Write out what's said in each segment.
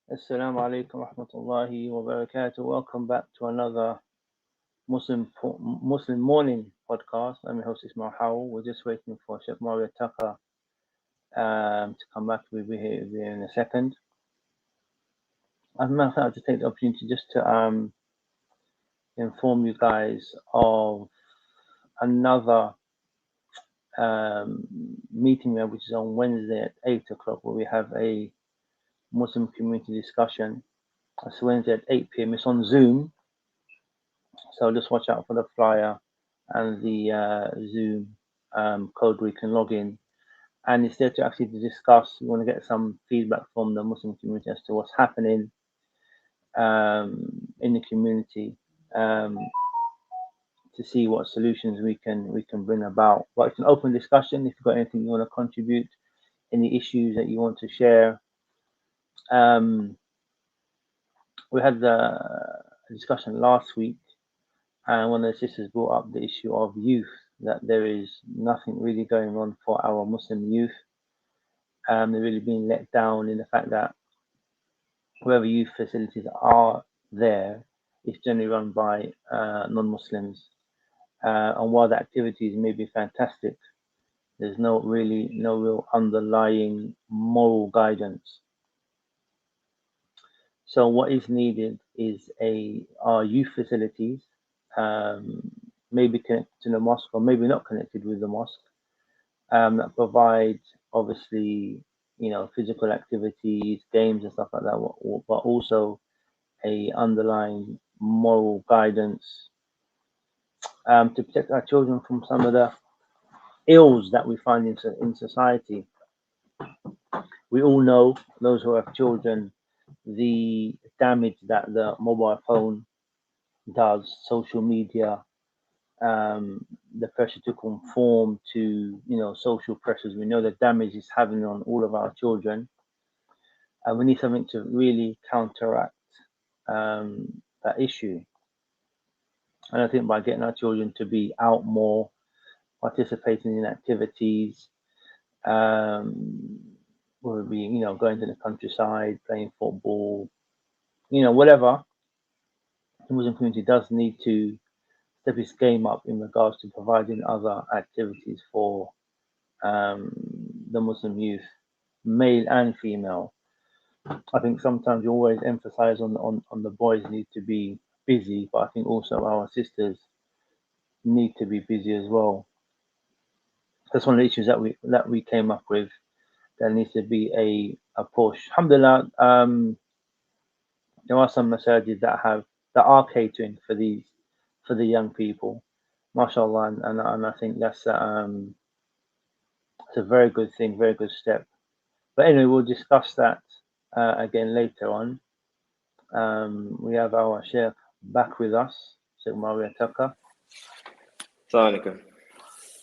Assalamu alaikum wa rahmatullahi wa barakatuh. Welcome back to another Muslim morning podcast. I'm your host Ismail Howell. We're just waiting for Sheikh Muaawiyyah Tucker to come back. We'll be here in a second. As a matter of fact, I'll just take the opportunity just to inform you guys of another meeting there, which is on Wednesday at 8 o'clock, where we have a Muslim community discussion. It's Wednesday at 8 p.m. It's on Zoom. So just watch out for the flyer and the Zoom code where you can log in. And it's there to actually discuss. We want to get some feedback from the Muslim community as to what's happening in the community, to see what solutions we can bring about. But it's an open discussion. If you've got anything you want to contribute, any issues that you want to share. We had the discussion last week, and one of the sisters brought up the issue of youth, that there is nothing really going on for our Muslim youth. They're really being let down in the fact that wherever youth facilities are there, it's generally run by non-Muslims. And while the activities may be fantastic, there's no real underlying moral guidance. So what is needed is our youth facilities, maybe connected to the mosque or maybe not connected with the mosque, that provide obviously physical activities, games and stuff like that, but also a underlying moral guidance, to protect our children from some of the ills that we find in society. We all know, those who have children, the damage that the mobile phone does, social media, the pressure to conform to social pressures. We know the damage it's having on all of our children, and we need something to really counteract that issue. And I think by getting our children to be out more, participating in activities, whether it be going to the countryside, playing football, whatever, the Muslim community does need to step its game up in regards to providing other activities for the Muslim youth, male and female. I think sometimes you always emphasize on the boys need to be busy, but I think also our sisters need to be busy as well. That's one of the issues that we came up with. There needs to be a push. Alhamdulillah, there are some masajid that are catering for the young people, mashallah, and I think that's it's a very good thing, very good step. But anyway, we'll discuss that again later on. We have our Sheikh back with us, Sheikh Muaawiyyah Tucker. Assalamu alaikum.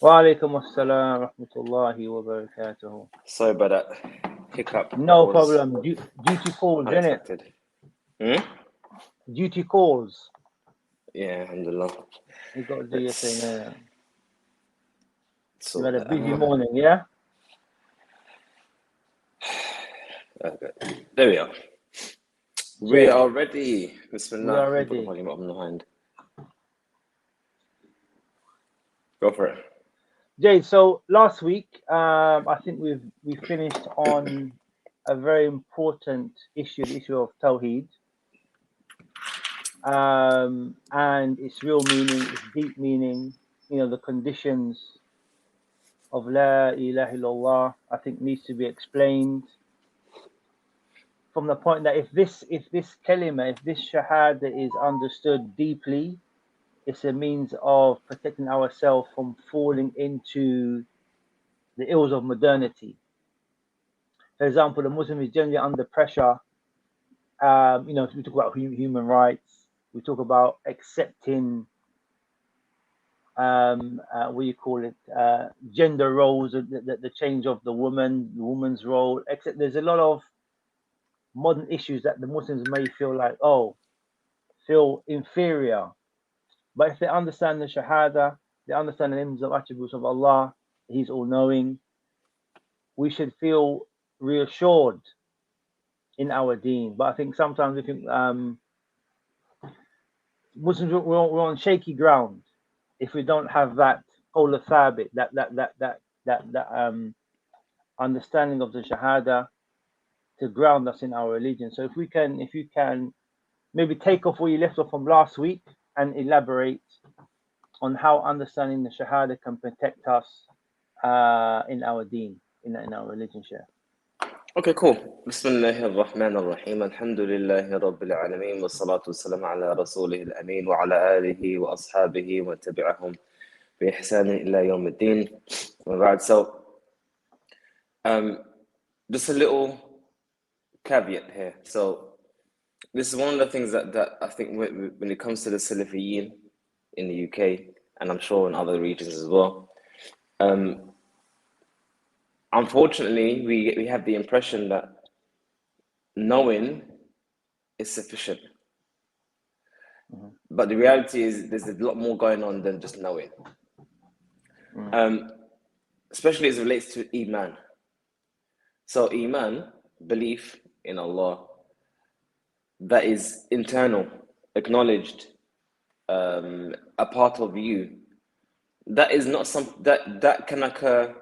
Wa alaikum assalam wa rahmatullahi wa barakatuh. Sorry about that hiccup. No problem. Duty calls, unexpected. innit? Duty calls. Yeah, alhamdulillah. You got to do your thing, innit? So You had a busy morning, yeah? Okay. There we are. We are ready. Bismillah. We are ready. Put the volume up on the hand. Go for it. Jade, so last week, I think we finished on a very important issue, the issue of Tawheed, and its real meaning, its deep meaning, the conditions of La ilaha illallah, I think needs to be explained from the point that if this kalima, if this shahada is understood deeply, it's a means of protecting ourselves from falling into the ills of modernity. For example, the Muslim is generally under pressure. We talk about human rights. We talk about accepting, gender roles, the change of the woman's role. Except there's a lot of modern issues that the Muslims may feel inferior. But if they understand the Shahaadah, they understand the names of attributes of Allah, He's all-knowing, we should feel reassured in our deen. But I think sometimes we think Muslims we're on shaky ground if we don't have that qawl thabit, that understanding of the Shahada to ground us in our religion. So if you can maybe take off where you left off from last week and elaborate on how understanding the Shahada can protect us in our deen, in our religion, Sheikh. Okay, cool. بسم الله الرحمن الرحيم الحمد لله رب العالمين والصلاة والسلام على رسوله الأمين وعلى آله وأصحابه ومن تبعهم بإحسان إلى يوم الدين. Alright, so just a little caveat here. So this is one of the things that I think when it comes to the Salafiyin in the UK, and I'm sure in other regions as well, unfortunately, we have the impression that knowing is sufficient. Mm-hmm. But the reality is there's a lot more going on than just knowing. Especially as it relates to Iman. So Iman, belief in Allah, that is internal, acknowledged, a part of you. That is not that can occur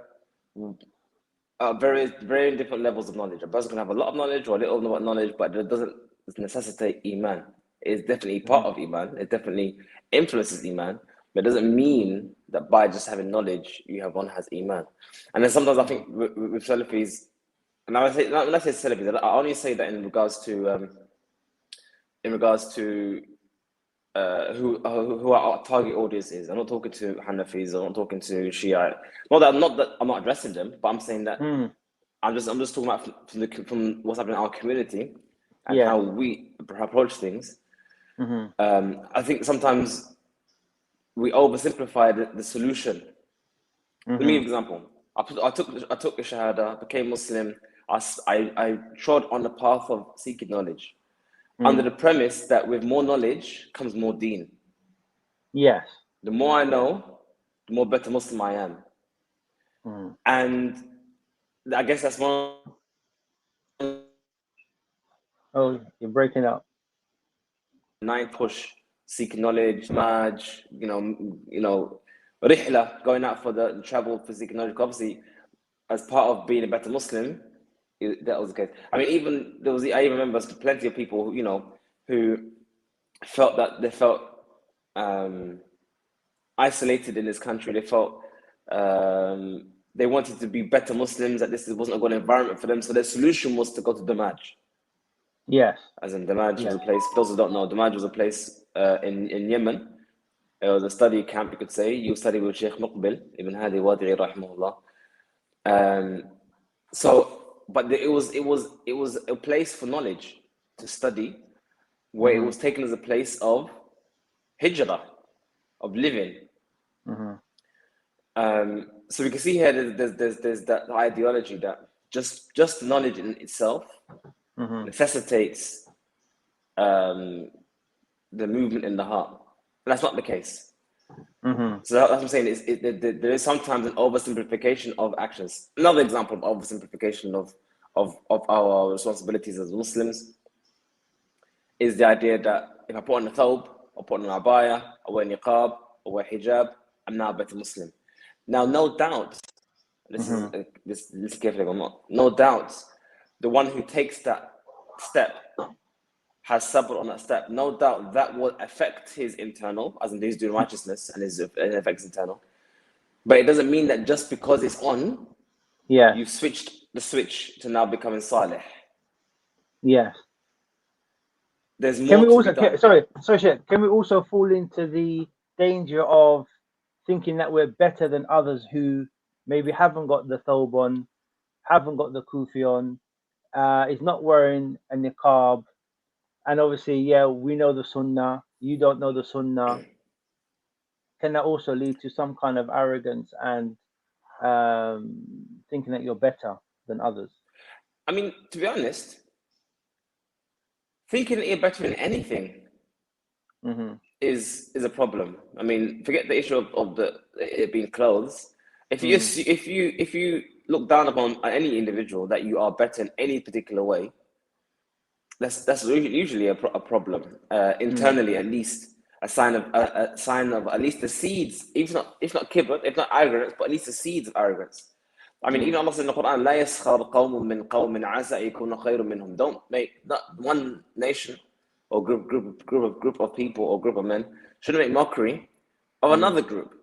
at very different levels of knowledge. A person can have a lot of knowledge or a little knowledge, but it doesn't necessitate Iman. It's definitely part of Iman. It definitely influences Iman, but it doesn't mean that by just having knowledge, one has Iman. And then sometimes I think with Salafis, and when I say Salafis, I only say that in regards to who our target audience is. I'm not talking to Hanafis. I'm not talking to Shia. Not that I'm not addressing them, but I'm saying that I'm just talking about from what's happening in our community and how we approach things. I think sometimes we oversimplify the solution. Let me give an example. I took the Shahada, became Muslim. I trod on the path of seeking knowledge, under the premise that with more knowledge comes more deen. Yes. The more I know, the more better Muslim I am. And I guess that's one. Oh, you're breaking up. 9 push, seeking knowledge, Maj, Rihla, going out for the travel for seeking knowledge. Obviously, as part of being a better Muslim, that was the case. I mean, I even remember plenty of people, who felt that they felt isolated in this country. They felt they wanted to be better Muslims, that this wasn't a good environment for them. So their solution was to go to Damaj. Yes. As in Damaj was a place, for those who don't know, Damaj was a place in Yemen. It was a study camp, you could say. You study with Sheikh Muqbil, Ibn Hadi Wadi'i, rahimahullah. But it was a place for knowledge to study, where it was taken as a place of hijrah, of living. So we can see here there's that ideology that just knowledge in itself necessitates the movement in the heart. And that's not the case. So that's what I'm saying. There is sometimes an oversimplification of actions. Another example of oversimplification of our responsibilities as Muslims is the idea that if I put on a thawb, or put on an abaya, or wear niqab, or wear hijab, I'm now a better Muslim. Now, no doubt, this carefully or not, no doubt, the one who takes that step has sabr on that step. No doubt that will affect his internal, as in he's doing righteousness and it affects internal. But it doesn't mean that just because it's on, you've switched the switch to now becoming salih. Yes. There's more to be done. Sorry, Sheikh, can we also fall into the danger of thinking that we're better than others who maybe haven't got the thawb on, haven't got the kufi on, is not wearing a niqab, and obviously, we know the sunnah, you don't know the sunnah. Can that also lead to some kind of arrogance and thinking that you're better than others? I mean, to be honest, thinking that you're better in anything is a problem. I mean, forget the issue of it being clothes. If you look down upon any individual that you are better in any particular way, that's usually a problem internally, at least a sign of at least the seeds, if not kibr, if not arrogance, but at least the seeds of arrogance. I mean, even Allah says in the Quran, لا يسخر قوم من قوم عسى يكون خير منهم. Don't make not one nation or group of people or group of men shouldn't make mockery of another group,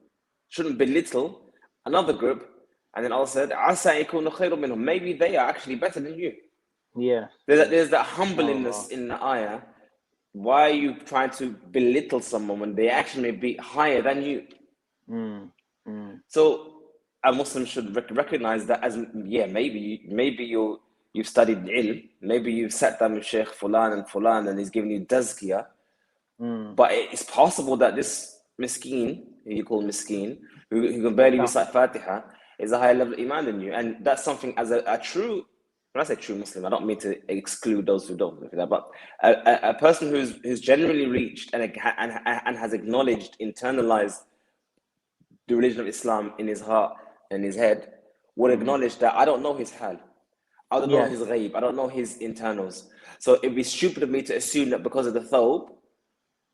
shouldn't belittle another group. And then Allah said, عسى يكون خير منهم. Maybe they are actually better than you. Yeah. There's that humbleness in the ayah. Why are you trying to belittle someone when they actually may be higher than you? So a Muslim should recognize that as, maybe you've studied ilm, maybe you've sat down with Sheikh Fulan and Fulan and he's giving you tazkiyah, but it's possible that this miskeen, who you call miskeen, who can barely recite Fatiha, is a higher level of iman than you. And that's something as a true, when I say true Muslim, I don't mean to exclude those who don't do that, but a person who's generally reached and has acknowledged, internalized the religion of Islam in his heart and his head, would acknowledge that I don't know his hal, I don't know his ghaib, I don't know his internals. So it'd be stupid of me to assume that because of the thawb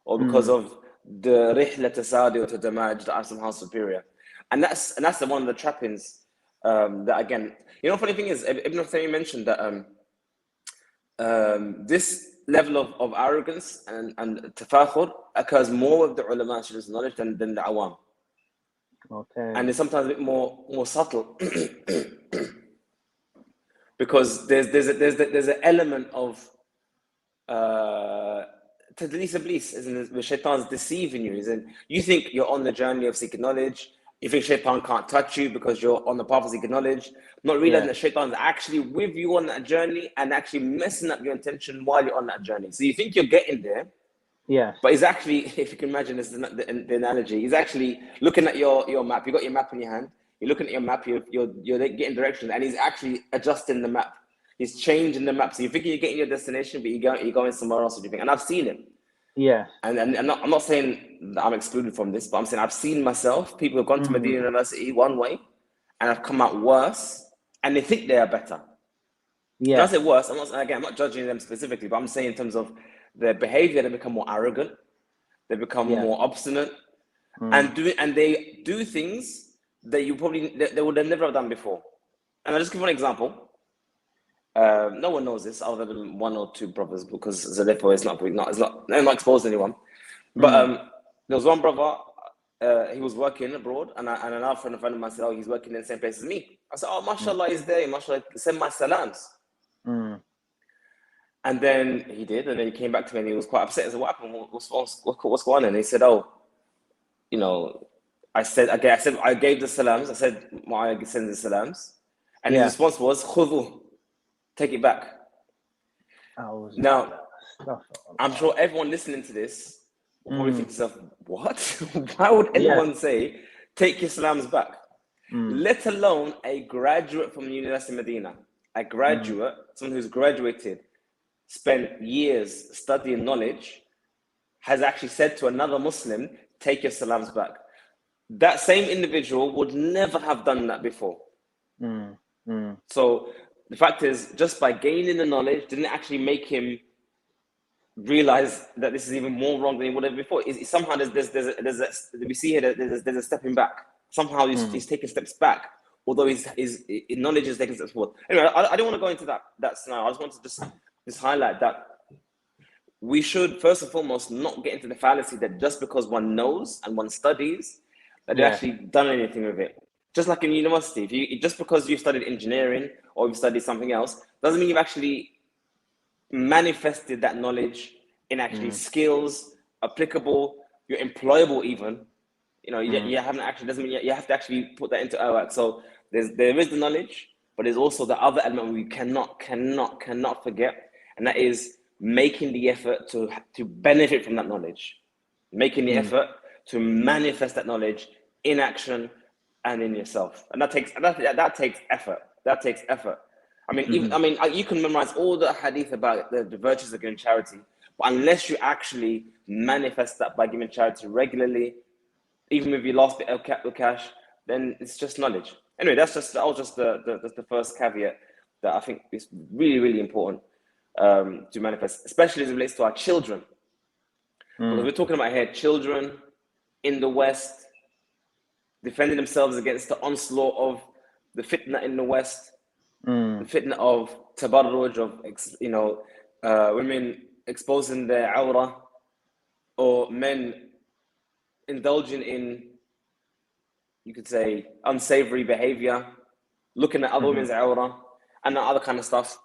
or because of the rihla tasadi or tadamaj that I'm somehow superior. And that's one of the trappings that, again, funny thing is, Ibn Taymiyyah mentioned that this level of arrogance and tafakhur occurs more with the ulama students' knowledge than the awam. Okay. And it's sometimes a bit more subtle because there's an element of tadlis iblis, isn't it? Where shaitan's deceiving you. Isn't you think you're on the journey of seeking knowledge? You think shaitan can't touch you because you're on the path of seeking knowledge, not realizing that shaitan's actually with you on that journey and actually messing up your intention while you're on that journey. So you think you're getting there. Yeah. But he's actually, if you can imagine this, the analogy, he's actually looking at your map. You got your map in your hand. You're looking at your map. You're getting directions, and he's actually adjusting the map. He's changing the map. So you think you're getting your destination, but you're going somewhere else. And I've seen him. Yeah. And I'm not saying that I'm excluded from this, but I'm saying I've seen myself. People have gone to Medina University one way, and have come out worse, and they think they are better. Yeah. When I say worse, I'm not judging them specifically, but I'm saying in terms of their behavior, they become more arrogant, they become more obstinate, and they do things that they would have never have done before. And I'll just give one example. No one knows this other than one or two brothers, because Zalepo is not exposed to anyone. But there was one brother, he was working abroad, and another friend of mine said, "Oh, he's working in the same place as me." I said, "Oh, mashallah, he's there. Mashallah, send my salams." And then he did, and then he came back to me and he was quite upset. I said, "What happened? What's going on?" And he said, "Oh, I gave the salams. I said, Muaawiyyah sends the salams." And his response was, "Khudhu, take it back." Now, I'm sure everyone listening to this will probably think to themselves, what? Why would anyone say, take your salams back? Let alone a graduate from the University of Medina, a graduate, someone who's graduated, spent years studying knowledge, has actually said to another Muslim, take your salams back. That same individual would never have done that before. So the fact is, just by gaining the knowledge, didn't actually make him realize that this is even more wrong than he would have before. Somehow we see here that there's a stepping back. Somehow he's taking steps back, although his knowledge is taking steps forward. Anyway, I don't want to go into that scenario. I just want to just highlight that we should first and foremost not get into the fallacy that just because one knows and one studies that they've actually done anything with it. Just like in university, just because you've studied engineering or you've studied something else doesn't mean you've actually manifested that knowledge in actually skills applicable, you're employable even. You haven't actually, doesn't mean you have to actually put that into our work. So there is the knowledge, but there's also the other element we cannot forget, and that is making the effort to benefit from that knowledge, making the effort to manifest that knowledge in action and in yourself, and that takes effort. That takes effort. I mean, you can memorize all the hadith about the virtues of giving charity, but unless you actually manifest that by giving charity regularly, even if you lost bit of cash, then it's just knowledge. Anyway, that was just the first caveat that I think is really, really important. to manifest, especially as it relates to our children. Because we're talking about here children in the West defending themselves against the onslaught of the fitna in the West, the fitna of tabarruj, of women exposing their awrah, or men indulging in, you could say, unsavory behavior, looking at other women's awrah, and that other kind of stuff.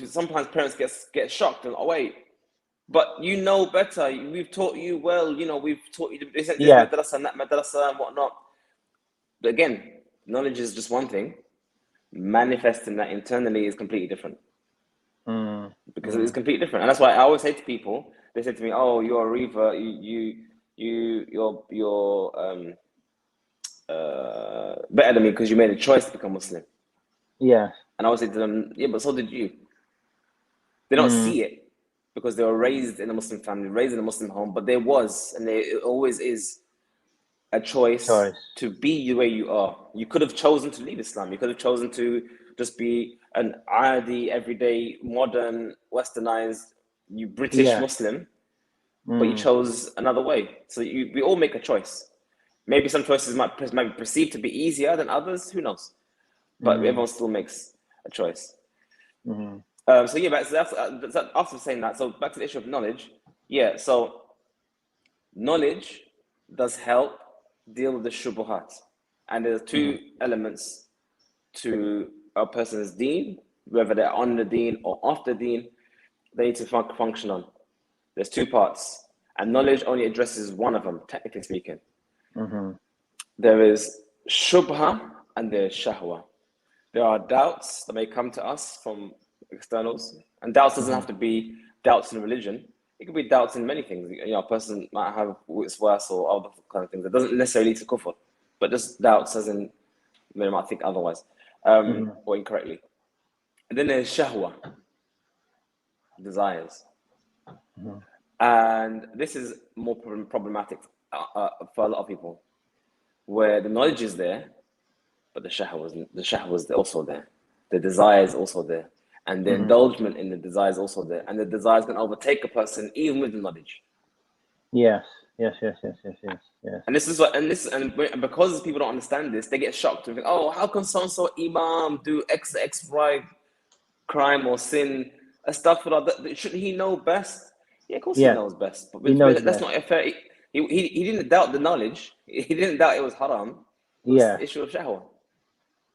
Sometimes parents get shocked and, oh wait, but you know better. We've taught you well. We've taught you this madrasa and that madrasa and whatnot. But again, knowledge is just one thing. Manifesting that internally is completely different. Because it is completely different, and that's why I always say to people. They say to me, "Oh, you're a reaver. You're better than me because you made a choice to become Muslim." Yeah. And I always say to them, "Yeah, but so did you." They don't see it because they were raised in a Muslim family, raised in a Muslim home. But there was, and there always is, a choice to be the way you are. You could have chosen to leave Islam. You could have chosen to just be an adi, everyday, modern, westernized, British Muslim, but you chose another way. So we all make a choice. Maybe some choices might be perceived to be easier than others. Who knows? But everyone still makes a choice. So yeah, that's after saying that. So back to the issue of knowledge. Yeah. So knowledge does help deal with the shubuhat, and there's two elements to a person's deen, whether they're on the deen or off the deen, they need to function on. There's two parts, and knowledge only addresses one of them, technically speaking. There is shubha and there's shahwa. There are doubts that may come to us from externals, and doubts doesn't have to be doubts in religion. It could be doubts in many things. A person might have waswas or other kind of things. That doesn't necessarily lead to kufr, but just doubts as in they might think otherwise or incorrectly. And then there's shahwa, desires. And this is more problematic for a lot of people, where the knowledge is there, but the shahwa is also there. The desire is also there. And the indulgement in the desire is also there. And the desires can overtake a person even with the knowledge. Yes. And this is and because people don't understand this, they get shocked and think, oh, how can so-and-so imam do XY crime or sin, stuff like that? Shouldn't he know best? Yeah, of course he knows best. But that's not a fair. He didn't doubt the knowledge. He didn't doubt it was haram. It was the issue of shahwa.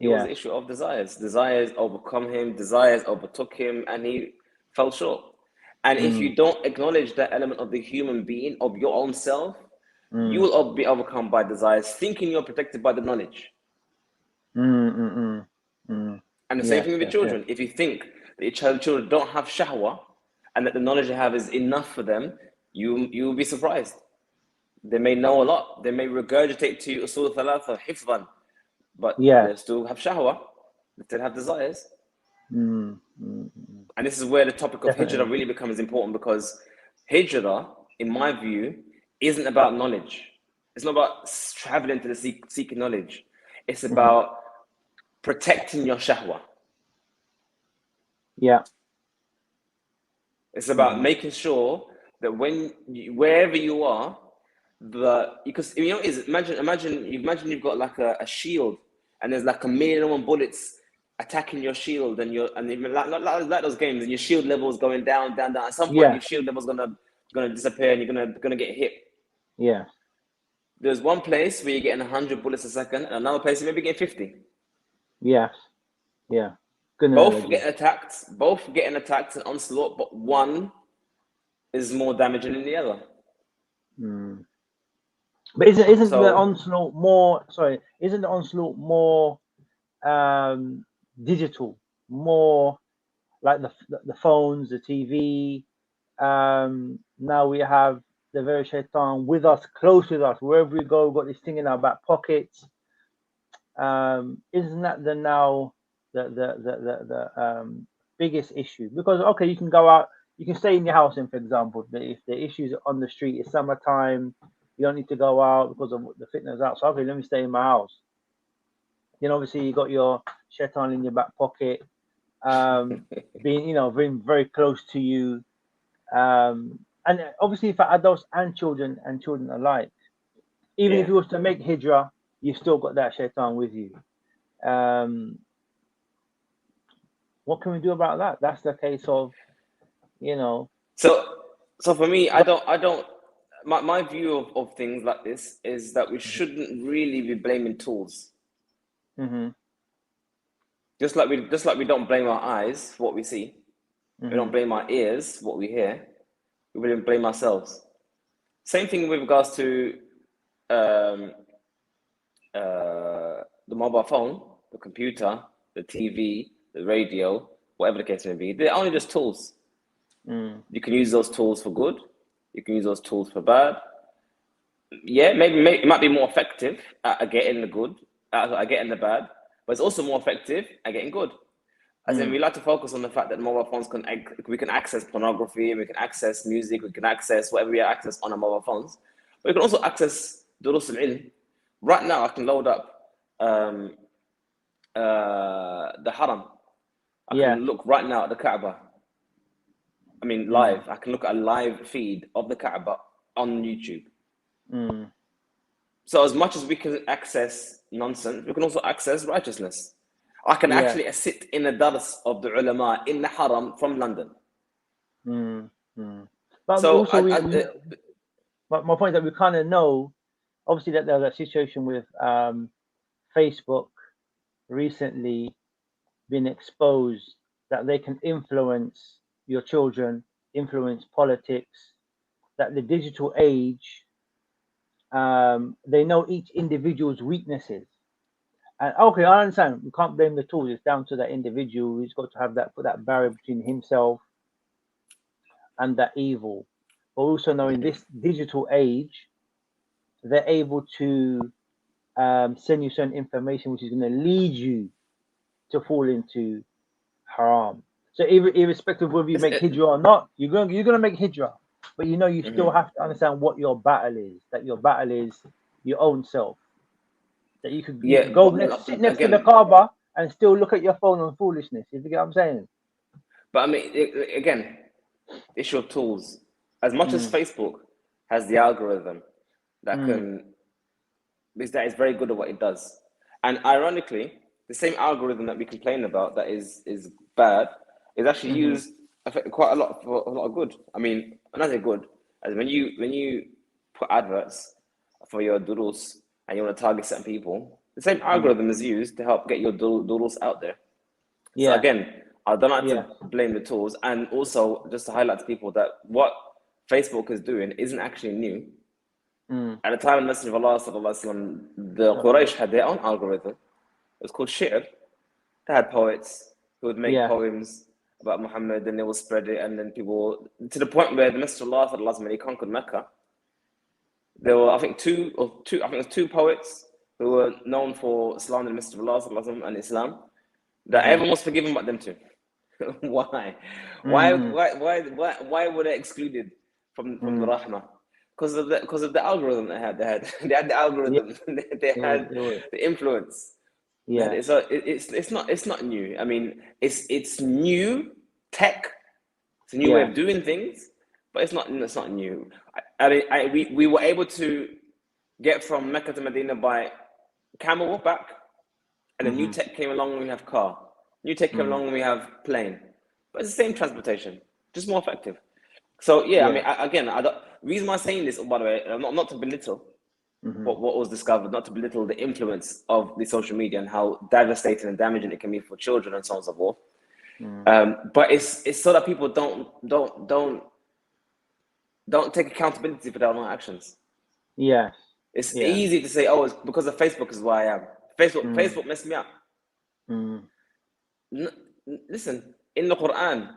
It was the issue of desires. Desires overcome him. Desires overtook him, and he fell short. And if you don't acknowledge that element of the human being, of your own self, you will be overcome by desires, thinking you're protected by the knowledge. And the same thing with the children. If you think that your children don't have shahwa, and that the knowledge they have is enough for them, you will be surprised. They may know a lot. They may regurgitate to you usul thalatha hifdhan, but they still have shahwa. They still have desires. And this is where the topic of hijrah really becomes important, because hijrah, in my view, isn't about knowledge. It's not about traveling to seeking knowledge. It's about protecting your shahwa. It's about making sure that wherever you are, because imagine you've got like a shield, and there's like 1,000,001 bullets attacking your shield, and like those games, and your shield level is going down. At some point, your shield level is gonna disappear, and you're gonna get hit. There's one place where you're getting 100 bullets a second, and another place you may be getting 50. Both getting attacked and onslaught, but one is more damaging than the other. But isn't the onslaught more? Sorry, isn't the onslaught more digital, more like the phones, the TV? Now we have the very shaitan with us, close with us, wherever we go. We've got this thing in our back pockets. Isn't that the biggest issue? Because okay, you can go out, you can stay in your house, and for example, if the issues on the street is summertime, you don't need to go out because of the fitness out. So okay, let me stay in my house. Then obviously you got your shaitan in your back pocket. being very close to you, and obviously for adults and children alike. Even if you was to make hijrah, you've still got that shaitan with you. What can we do about that? That's the case of, So for me, I don't. My view of things like this is that we shouldn't really be blaming tools. Mm-hmm. Just like we don't blame our eyes for what we see, we don't blame our ears for what we hear. We really blame ourselves. Same thing with regards to the mobile phone, the computer, the TV, the radio, whatever the case may be. They're only just tools. You can use those tools for good. You can use those tools for bad. Yeah, maybe it might be more effective at getting the good, at getting the bad, but it's also more effective at getting good. As in, we like to focus on the fact that mobile phones we can access pornography, we can access music, we can access whatever we access on our mobile phones. But we can also access durus al-ilm. Right now, I can load up the haram. I can look right now at the Kaaba. I mean, live. I can look at a live feed of the Kaaba on YouTube. So as much as we can access nonsense, we can also access righteousness. I can actually sit in the dars of the ulama in the haram from London. But so also, but my point is that we kind of know, obviously, that there's a situation with Facebook recently been exposed that they can influence your children, influence politics, that the digital age, they know each individual's weaknesses. And okay, I understand. We can't blame the tools. It's down to that individual. He's got to have put that barrier between himself and that evil. But also know in this digital age, they're able to send you certain information which is going to lead you to fall into haram. So irrespective of whether you make hijrah or not, you're gonna make hijrah. But you still have to understand what your battle is. That your battle is your own self. That you could go sit next to the Kaaba and still look at your phone on foolishness. You get what I'm saying? But I mean, again, it's your tools. As much as Facebook has the algorithm that that is very good at what it does, and ironically, the same algorithm that we complain about that is bad is actually used quite a lot for a lot of good. I mean, another good as when you put adverts for your durus and you want to target certain people, the same algorithm is used to help get your durus out there. So again, I don't like to blame the tools, and also just to highlight to people that what Facebook is doing isn't actually new. At the time of the Messenger of Allah, the Quraysh had their own algorithm. It was called Shi'r. They had poets who would make poems about Muhammad, and they will spread it, and then people, to the point where the Messenger of Allah, when he conquered Mecca, there were, I think, two poets who were known for slandering the Messenger of Allah and Islam, that everyone was forgiven but them two. Why? Why were they excluded from the Rahmah? Because of the algorithm they had. They had the algorithm. They had the influence. Yeah. So it's not new. I mean, it's new tech. It's a new way of doing things, but it's not new. We were able to get from Mecca to Medina by camel back, and a new tech came along when we have car. New tech came along when we have plane. But it's the same transportation, just more effective. So I mean, the reason why I'm saying this, by the way, not to belittle what was discovered, not to belittle the influence of the social media and how devastating and damaging it can be for children and so on and so forth. But it's so that people don't take accountability for their own actions. It's easy to say, oh, it's because of Facebook is why I am. Facebook messed me up. Listen, in the Quran,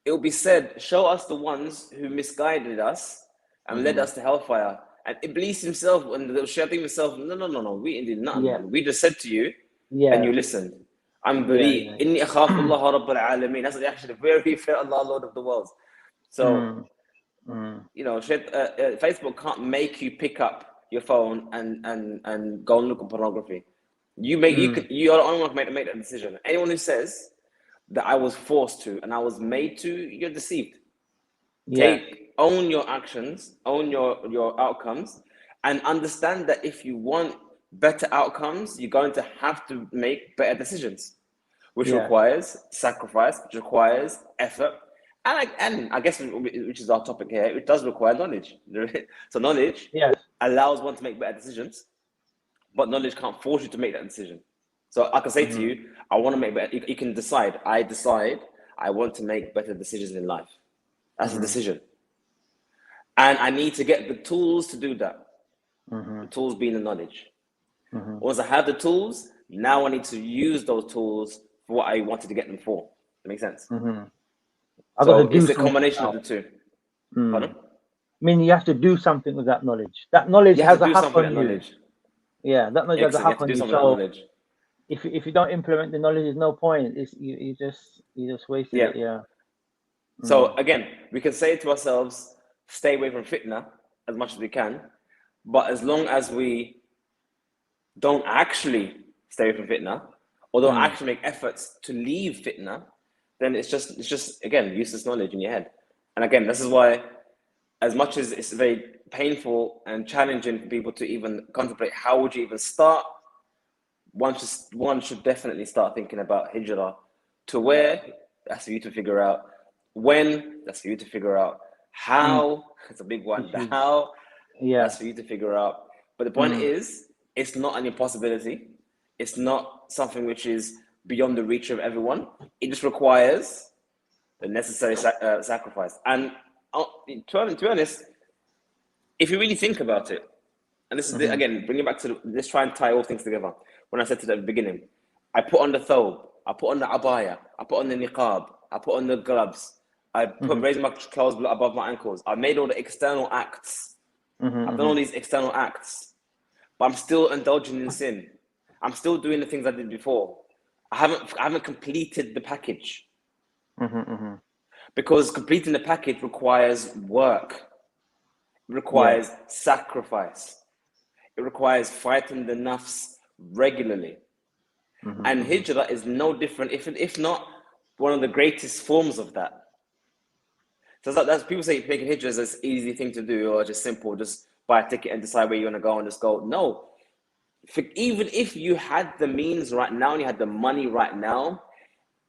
it will be said, show us the ones who misguided us and led us to hellfire. And Iblis himself and the shayateen himself, no, we didn't do nothing. We just said to you, and you listened. I'm bari. Inni akhafu Allah Rabbul Alameen. That's actually the very fear Allah, Lord of the worlds. So, Facebook can't make you pick up your phone and go and look at pornography. You are the only one who can make that decision. Anyone who says, that I was forced to and I was made to, you're deceived. Yeah. Own your actions, own your outcomes, and understand that if you want better outcomes, you're going to have to make better decisions, which requires sacrifice, which requires effort. And I guess, which is our topic here, it does require knowledge. So knowledge allows one to make better decisions, but knowledge can't force you to make that decision. So I can say to you, I want to make better, you can decide, I decide I want to make better decisions in life. That's a decision. And I need to get the tools to do that. The tools being the knowledge. Once I have the tools, now I need to use those tools for what I wanted to get them for. That makes sense? So it's a combination of the two. Pardon? I mean, you have to do something with that knowledge. That knowledge has a hack on you. Yeah, that knowledge has a hack on you. So if you don't implement the knowledge, there's no point. You just wasted it. Yeah. So again, we can say to ourselves, stay away from fitna as much as we can, but as long as we don't actually stay away from fitna, or don't actually make efforts to leave fitna, then it's just again useless knowledge in your head. And again, this is why, as much as it's very painful and challenging for people to even contemplate how would you even start, one should definitely start thinking about hijrah. To where, that's for you to figure out. When, that's for you to figure out. How, it's a big one. The how, that's for you to figure out. But the point is, it's not an impossibility. It's not something which is beyond the reach of everyone. It just requires the necessary sacrifice. And to be honest, if you really think about it, and this is again, bring it back to let's try and tie all things together. When I said to the beginning, I put on the thobe, I put on the abaya, I put on the niqab, I put on the gloves, I raised my clothes above my ankles. I made all the external acts. I've done all these external acts, but I'm still indulging in sin. I'm still doing the things I did before. I haven't completed the package. Because completing the package requires work. It requires sacrifice. It requires fighting the nafs regularly. And hijrah is no different, if not one of the greatest forms of that. So that's people say making hijrah is an easy thing to do, or just simple, just buy a ticket and decide where you want to go and just go. No. Even if you had the means right now and you had the money right now,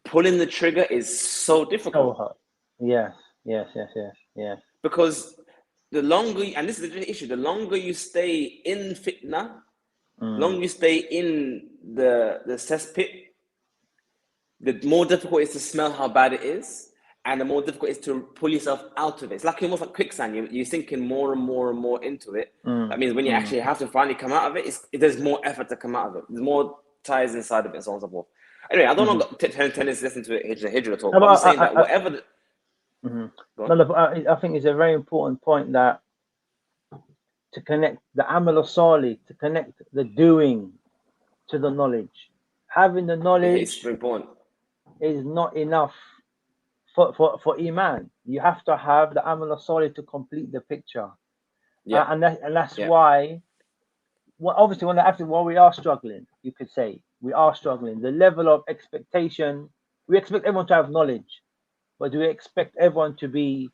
pulling the trigger is so difficult. So hard. Yes. Because the longer, and this is the issue, the longer you stay in fitna, the longer you stay in the cesspit, the more difficult it is to smell how bad it is, and the more difficult it is to pull yourself out of it. It's like almost like quicksand. You're sinking more and more and more into it. That means when you actually have to finally come out of it, there's more effort to come out of it. There's more ties inside of it, and so on and so forth. Anyway, I don't know. Tennis listen to it, hijrah talk. But I'm saying that whatever. I think it's a very important point that to connect the amal salih, to connect the doing to the knowledge. Having the knowledge is not enough for iman. You have to have the amal salih to complete the picture. And that's why. Well, obviously, while we are struggling, you could say we are struggling. The level of expectation, we expect everyone to have knowledge, but do we expect everyone to be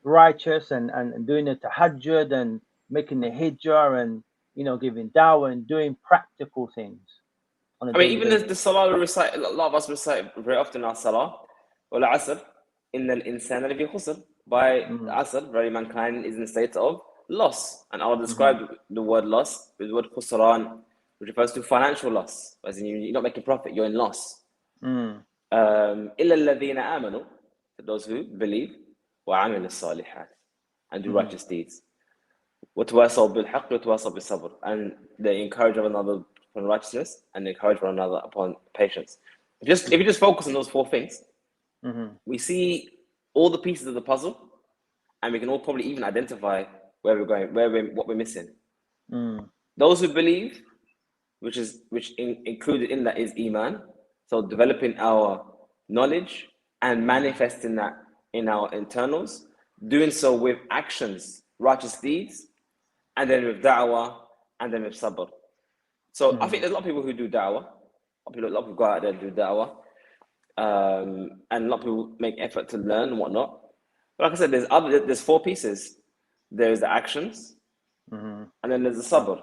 righteous and doing the tahajjud and making the hijrah and giving dawah and doing practical things? I mean, even the salah we recite, a lot of us recite very often our salah. Wala asr, innal insana lafi khusr. By asr, very mankind is in a state of loss. And I'll describe the word loss with the word khusran, which refers to financial loss. As in, you're not making profit, you're in loss. إِلَّا الَّذِينَ آمَنُوا, those who believe, وَعَمِلُوا الصَّالِحَاتِ, and do righteous deeds. وَتَوَاصَوْا بِالْحَقِّ وَتَوَاصَوْا بِالصَّبْرِ, and they encourage one another upon righteousness and encourage one another upon patience. If you just focus on those four things, we see all the pieces of the puzzle, and we can all probably even identify where we're going, what we're missing. Those who believe, which included in that is iman, so developing our knowledge and manifesting that in our internals, doing so with actions, righteous deeds, and then with da'wah, and then with sabr. So I think there's a lot of people who do da'wah. A lot of people go out there and do da'wah. and a lot of people make effort to learn and whatnot. But like I said, there's four pieces. There's the actions, and then there's the sabr.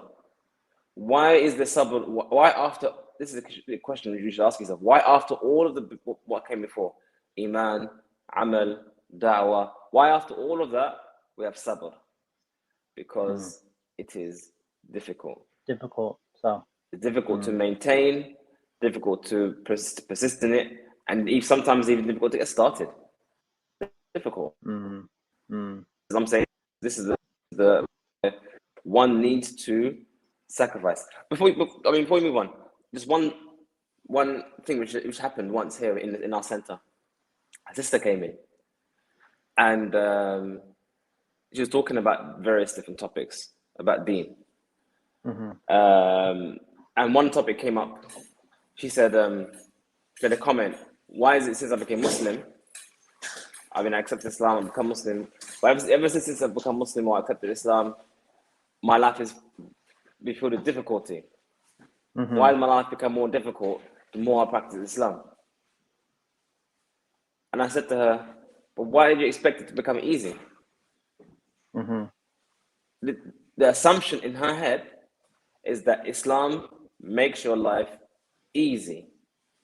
Why is the sabr? Why after? This is the question you should ask yourself. Why after all of what came before, iman, amal, da'wah? Why after all of that we have sabr? Because it is difficult. So it's difficult to maintain, difficult to persist in it, and sometimes even difficult to get started. Difficult. As I'm saying, this is the one needs to sacrifice. Before we move on, just one thing which happened once here in our center. A sister came in, and she was talking about various different topics about deen. And one topic came up. She said, she had a comment. Why is it since I became Muslim? I mean, I accepted Islam and become Muslim. But ever since I've become Muslim or accepted Islam, my life is filled with difficulty. Why has my life become more difficult the more I practice Islam? And I said to her, but why did you expect it to become easy? The assumption in her head is that Islam makes your life easy.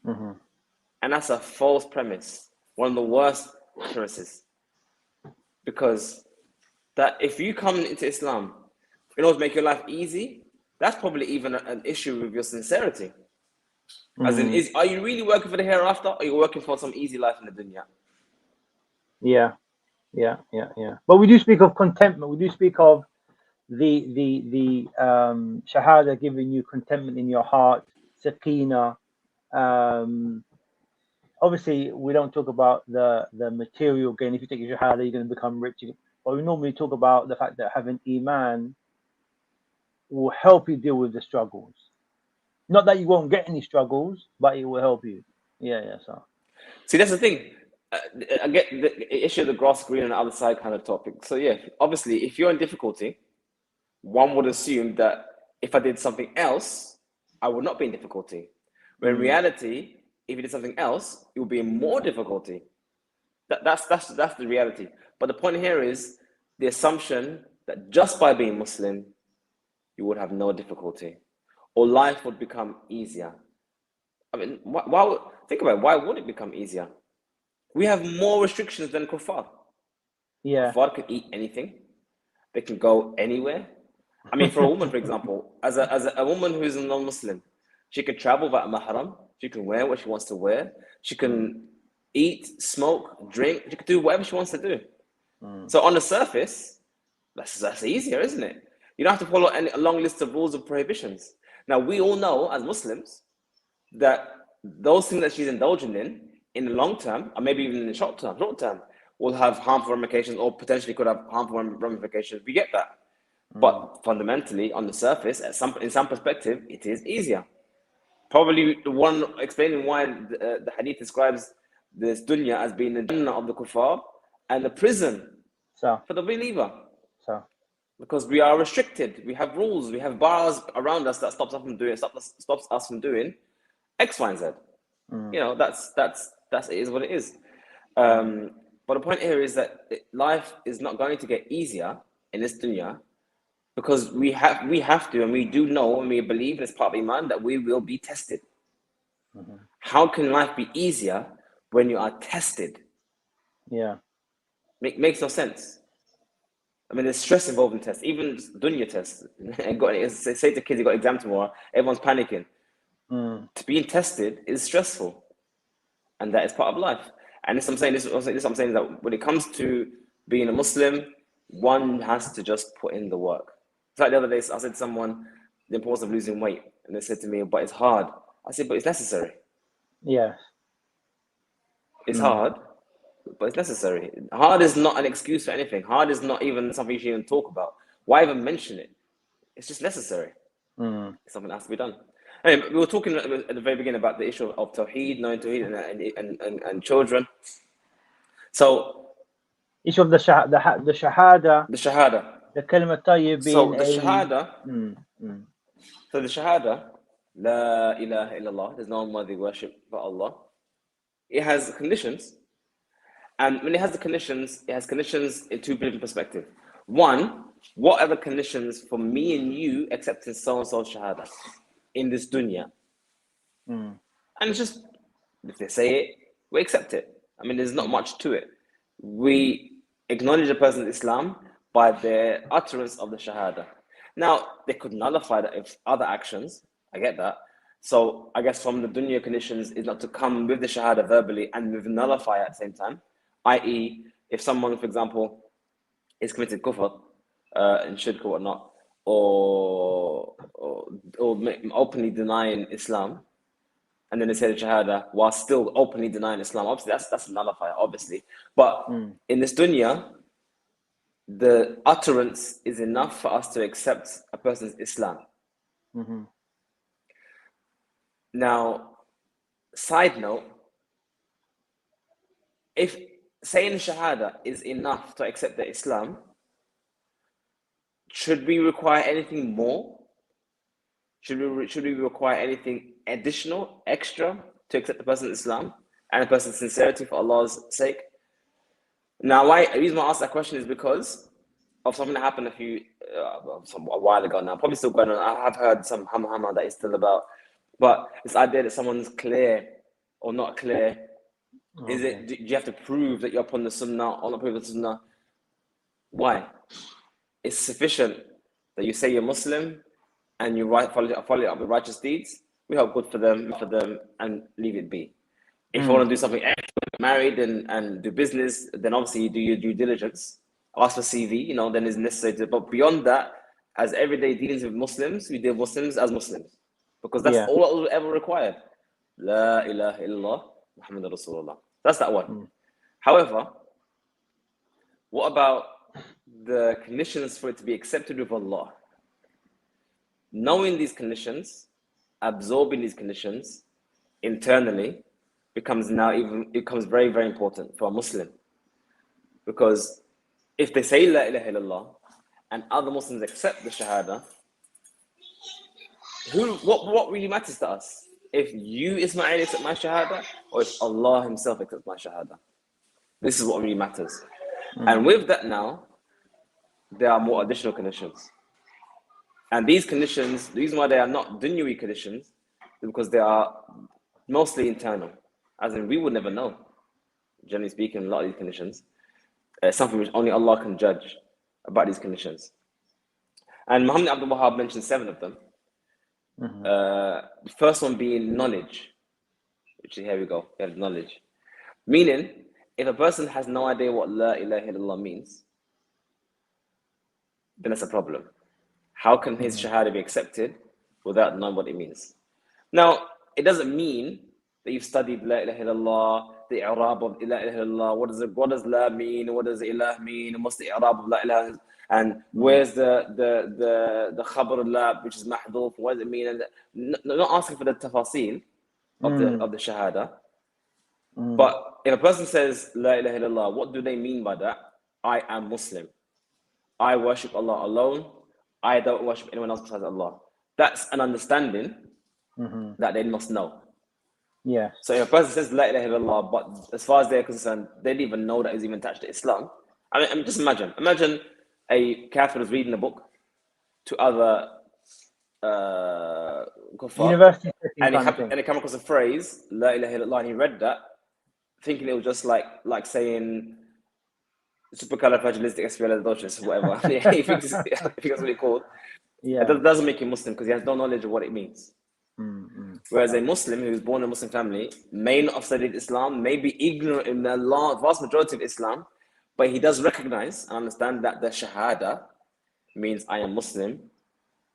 And that's a false premise, one of the worst premises. Because that if you come into Islam in order to make your life easy, that's probably even an issue with your sincerity. As in, are you really working for the hereafter, or are you working for some easy life in the dunya? Yeah. But we do speak of contentment. We do speak of the Shahaadah giving you contentment in your heart, sakina. Obviously, we don't talk about the material gain. If you take your Shahaadah, you're going to become rich. But we normally talk about the fact that having iman will help you deal with the struggles. Not that you won't get any struggles, but it will help you. Yeah. So, see, that's the thing. I get the issue of the grass green and the other side kind of topic. So yeah, obviously, if you're in difficulty, one would assume that if I did something else, I would not be in difficulty. When in reality, if you did something else, you will be in more difficulty. That's the reality. But the point here is the assumption that just by being Muslim, you would have no difficulty, or life would become easier. I mean, think about it. Why would it become easier? We have more restrictions than kuffar. Yeah. Kuffar can eat anything. They can go anywhere. I mean, for a woman, for example, as a woman who is a non-Muslim, she can travel without mahram. She can wear what she wants to wear. She can eat, smoke, drink. She can do whatever she wants to do. So on the surface, that's easier, isn't it? You don't have to follow a long list of rules or prohibitions. Now, we all know as Muslims that those things that she's indulging in the long term, or maybe even in the short term, will have harmful ramifications, or potentially could have harmful ramifications. We get that. But fundamentally, on the surface, in some perspective, it is easier. Probably the one explaining why the hadith describes this dunya as being the jannah of the kuffar and the prison for the believer. Because we are restricted, we have rules, we have bars around us that stops us from doing X, Y, and Z. You know, that's it is what it is. But the point here is that life is not going to get easier in this dunya, because we have to, and we do know, and we believe as part of Iman that we will be tested. How can life be easier when you are tested? Yeah. Makes no sense. I mean, there's stress involved in tests, even dunya tests. Say to kids, you got exam tomorrow, everyone's panicking. To being tested is stressful, and that is part of life. And this I'm saying that when it comes to being a Muslim, one has to just put in the work. It's like the other day, I said to someone the importance of losing weight, and they said to me, "But it's hard." I said, "But it's necessary." Yes. It's hard, but it's necessary. Hard is not an excuse for anything. Hard is not even something you should even talk about. Why even mention it? It's just necessary. It's something that has to be done. Anyway, we were talking at the very beginning about the issue of Tawheed, knowing Tawheed, and children. So, issue of the Shahaadah. The Shahaadah. The Kalimat Tayyib being so the Shahaadah. So the Shahaadah, La ilaha illallah, there's no one worthy worship but Allah. it has conditions. And when it has conditions in two different perspectives. One, what are the conditions for me and you accepting so-and-so Shahada in this dunya? And it's just, if they say it, we accept it. I mean, there's not much to it. We acknowledge a person's Islam by their utterance of the Shahada. Now, they could nullify that if other actions, I get that. So I guess from the dunya conditions is not to come with the Shahada verbally and with nullify at the same time. I.e., if someone, for example, is committed kufr in shirk or whatnot, or openly denying Islam, and then they say the Shahada while still openly denying Islam, obviously that's a nullifier, obviously. But in this dunya, the utterance is enough for us to accept a person's Islam. Now, side note, if saying Shahada is enough to accept the Islam, should we require anything more? Should we require anything additional, extra, to accept the person's Islam and the person's sincerity for Allah's sake? Now, the reason why I asked that question is because of something that happened a while ago now, probably still going on. I have heard some hama that is still about, but this idea that someone's clear or not clear. Okay. Do you have to prove that you're upon the Sunnah or not prove the Sunnah? Why? It's sufficient that you say you're Muslim and you follow it up with righteous deeds. We hope good for them, and leave it be. If you want to do something extra, married and do business, then obviously you do your due diligence. Ask for CV, then it's necessary to. But beyond that, as everyday dealings with Muslims, we deal with Muslims as Muslims, because that's all that was ever required. La ilaha illallah. Muhammad Rasulullah. That's that one. However, what about the conditions for it to be accepted with Allah? Knowing these conditions, absorbing these conditions internally becomes very, very important for a Muslim. Because if they say La ilaha illallah and other Muslims accept the Shahada, what really matters to us? If you, Ismail, accept my Shahada, or if Allah Himself accepts my Shahada. This is what really matters. And with that now, there are more additional conditions. And these conditions, the reason why they are not dunyawi conditions is because they are mostly internal. As in, we would never know, generally speaking, a lot of these conditions. Something which only Allah can judge about these conditions. And Muhammad Abdul Wahhab mentioned 7 of them. The first one being knowledge, which here we go, knowledge. Meaning, if a person has no idea what La ilaha illallah means, then that's a problem. How can his Shahada be accepted without knowing what it means? Now, it doesn't mean that you've studied La ilaha illallah, the i'rab of La ilaha illallah, what does La mean, what does Ilah mean, and what's the i'rab of La ilaha, and where's the khabar Allah, which is mahdhuf, what does it mean? And not asking for the tafasil of the Shahada. But if a person says La ilaha illallah, what do they mean by that? I am Muslim. I worship Allah alone. I don't worship anyone else besides Allah. That's an understanding that they must know. Yeah. So if a person says La ilaha illallah, but as far as they're concerned, they didn't even know that it's even attached to Islam. I mean, just imagine a kafir is reading a book to other kuffar, University and he come across a phrase La ilaha illallah, and he read that, thinking it was just like saying supercalifragilisticexpialidocious, whatever. He thinks that's what it's called. Yeah. It doesn't make him Muslim because he has no knowledge of what it means. Whereas a Muslim who is born in a Muslim family may not have studied Islam, may be ignorant in the vast majority of Islam, but he does recognize and understand that the Shahada means I am Muslim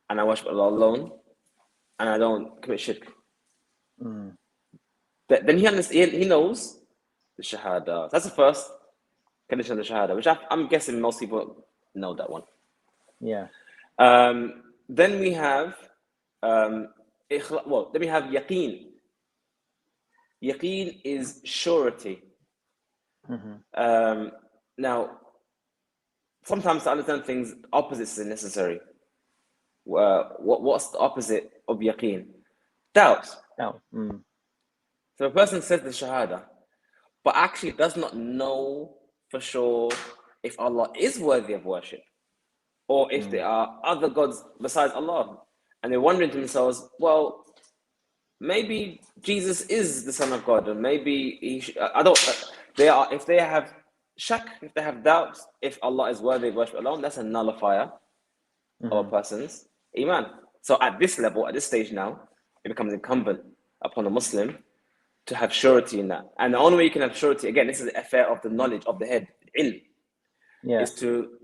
and I worship Allah alone and I don't commit shirk. Then he knows the Shahada. That's the first condition of the Shahada, which I'm guessing most people know that one. Yeah. Then we have yaqeen. Yaqeen is surety. Now, sometimes to understand things, opposites are necessary. What's the opposite of yaqeen? Doubt. Doubt. So a person says the Shahada, but actually does not know for sure if Allah is worthy of worship, or if there are other gods besides Allah. And they're wondering to themselves, well, maybe Jesus is the Son of God, and maybe I don't. They are, if they have shak, if they have doubts, if Allah is worthy of worship alone, that's a nullifier of a person's iman. So at this level, at this stage now, it becomes incumbent upon a Muslim to have surety in that. And the only way you can have surety, again, this is the affair of the knowledge of the head, ilm, is to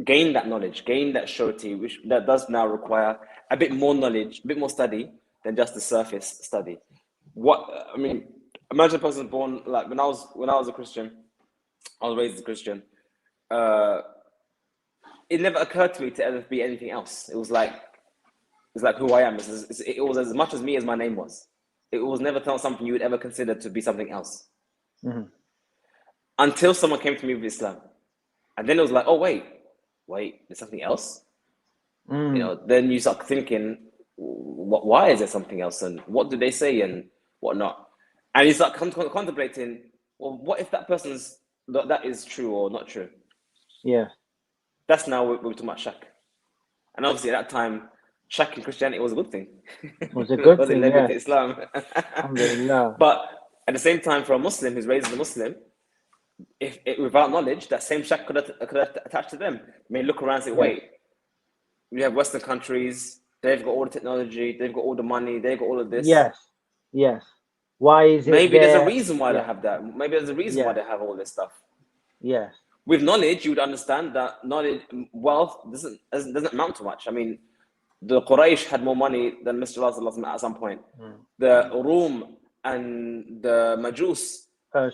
gain that knowledge, gain that surety, which that does now require a bit more knowledge, a bit more study than just the surface study. Imagine a person born, like when I was a Christian, I was raised as a Christian. It never occurred to me to ever be anything else. It was like who I am. It was as much as me as my name was. It was never something you would ever consider to be something else. Until someone came to me with Islam. And then it was like, oh, wait, there's something else? Then you start thinking, why is there something else? And what do they say and whatnot? And you start contemplating, well, what if that that is true or not true? Yeah. That's now we're talking about shak. And obviously at that time, shak in Christianity was a good thing. It was a good thing, led to Islam. Alhamdulillah. But at the same time, for a Muslim who's raised as a Muslim, if without knowledge, that same shak could attach to them. I mean, look around and say, wait, we have Western countries, they've got all the technology, they've got all the money, they've got all of this. Yes. Why is it Maybe there's a reason why they have that. Maybe there's a reason why they have all this stuff. Yes. With knowledge, you would understand that wealth doesn't amount to much. I mean, the Quraysh had more money than Mr. Allah at some point. The Rum and the Majus,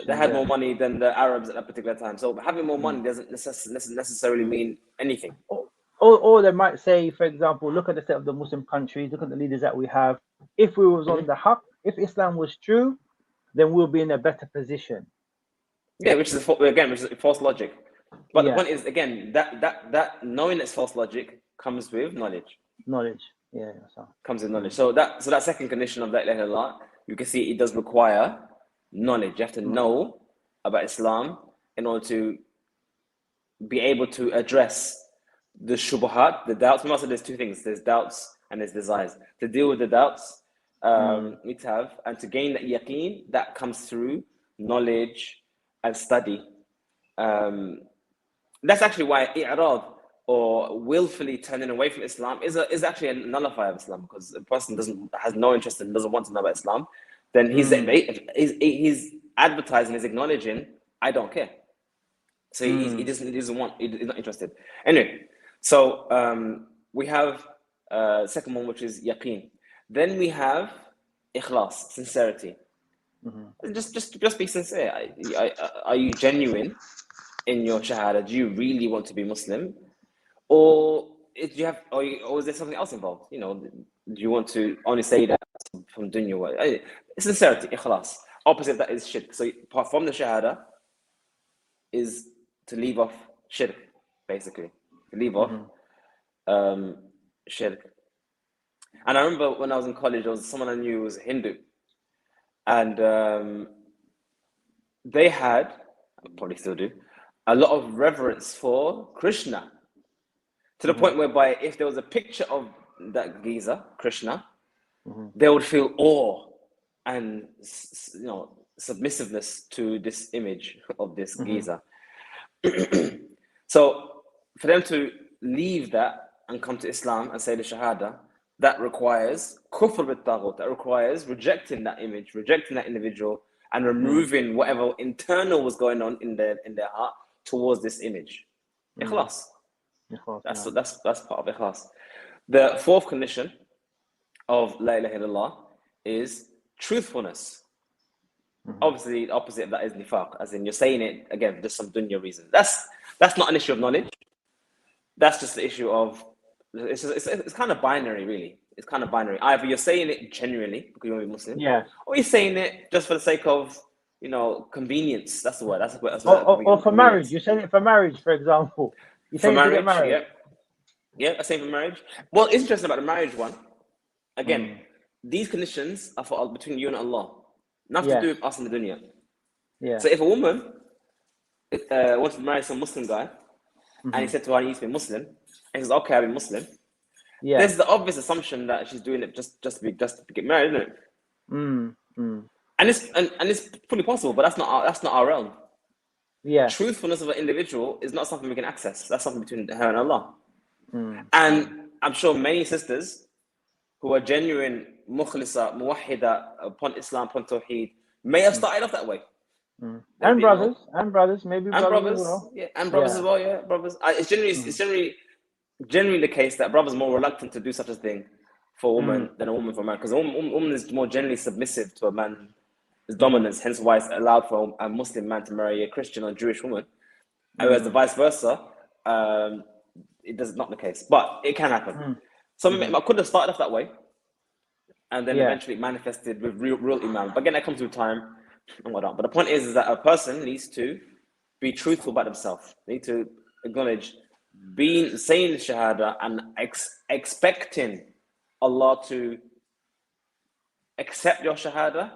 they had more money than the Arabs at that particular time. So having more money doesn't necessarily mean anything. Or they might say, for example, look at the state of the Muslim countries, look at the leaders that we have. If we was on the haqq, if Islam was true, then we'll be in a better position. Yeah, which is false logic. But the point is, again, that knowing it's false logic comes with knowledge. Comes with knowledge. So that second condition of La ilaha illallah, you can see it does require knowledge. You have to know about Islam in order to be able to address the shubuhat, the doubts. We must say there's two things: there's doubts and there's desires. To deal with the doubts, we have, and to gain that yaqeen, that comes through knowledge and study. That's actually why i'rad, or willfully turning away from Islam, is actually a nullifier of Islam, because the person has no interest and doesn't want to know about Islam. Then he's advertising, he's acknowledging, I don't care. So he doesn't want, he's not interested. Anyway, so we have second one, which is yaqeen. Then we have ikhlas, sincerity. Just be sincere. Are you genuine in your shahada? Do you really want to be Muslim, or is there something else involved? Do you want to only say that from dunya? Sincerity, ikhlas. Opposite of that is shirk. So apart from the shahada is to leave off shirk, basically. To leave off shirk. And I remember when I was in college, there was someone I knew who was a Hindu. And they had, probably still do, a lot of reverence for Krishna, to the point whereby if there was a picture of that geezer, Krishna, they would feel awe and submissiveness to this image of this geezer. So for them to leave that and come to Islam and say the Shahada, that requires kufr bit taghut, that requires rejecting that image, rejecting that individual, and removing whatever internal was going on in their heart towards this image. Ikhlas. That's part of ikhlas. The fourth condition of La ilaha illallah is truthfulness. Obviously, the opposite of that is nifaq, as in you're saying it again for just some dunya reason. That's not an issue of knowledge. That's just the issue of it's kind of binary, really. It's kind of binary. Either you're saying it genuinely because you want to be Muslim, or you're saying it just for the sake of convenience. That's the word. Or for marriage. You're saying it for marriage, for example. You're saying for marriage, to get married. Yeah, I'm saying for marriage. Well, it's interesting about the marriage one. Again, these conditions are for between you and Allah. Nothing to do with us in the dunya. Yeah. So if a woman wanted to marry some Muslim guy, and he said to her, "I need to be Muslim," and he says, "Okay, I'll be Muslim." Yeah. There's the obvious assumption that she's doing it just to get married, isn't it? And it's fully possible, but that's not our realm. Yeah. Truthfulness of an individual is not something we can access. That's something between her and Allah. And I'm sure many sisters who are genuine mukhlisa, muwahhida upon Islam, upon Tawheed, may have started off that way. And brothers, maybe and brothers as well. Yeah, and brothers as well, yeah, brothers. It's generally the case that brothers are more reluctant to do such a thing for a woman than a woman for a man, because a woman is more generally submissive to a man's dominance, hence why it's allowed for a Muslim man to marry a Christian or Jewish woman, whereas the vice versa, it does not the case, but it can happen. So I could have started off that way, and then eventually manifested with real iman. But again, that comes with time and whatnot. But the point is that a person needs to be truthful about themselves. They need to acknowledge saying the Shahada and expecting Allah to accept your Shahada.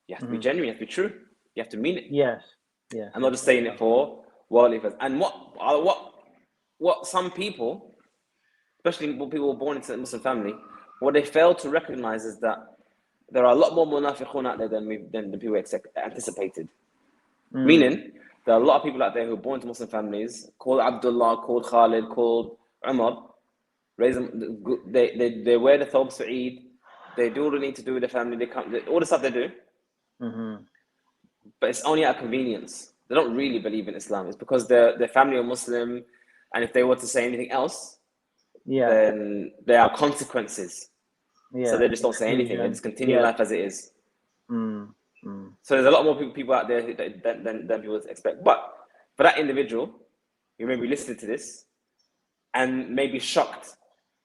You have to be genuine, you have to be true, you have to mean it. Yes. I'm not just saying it for worldly affairs. And what some people, especially when people were born into a Muslim family, what they fail to recognize is that there are a lot more munafiqun out there than people anticipated. Meaning, there are a lot of people out there who are born into Muslim families, called Abdullah, called Khalid, called Umar, raise them, they wear the thawb Sa'id, they do all they need to do with their family, all the stuff they do, but it's only out of convenience. They don't really believe in Islam. It's because their family are Muslim, and if they were to say anything else, then there are consequences. So they just don't say anything. They just continue life as it is. So there's a lot more people out there than people expect. But for that individual, you may be listening to this and may be shocked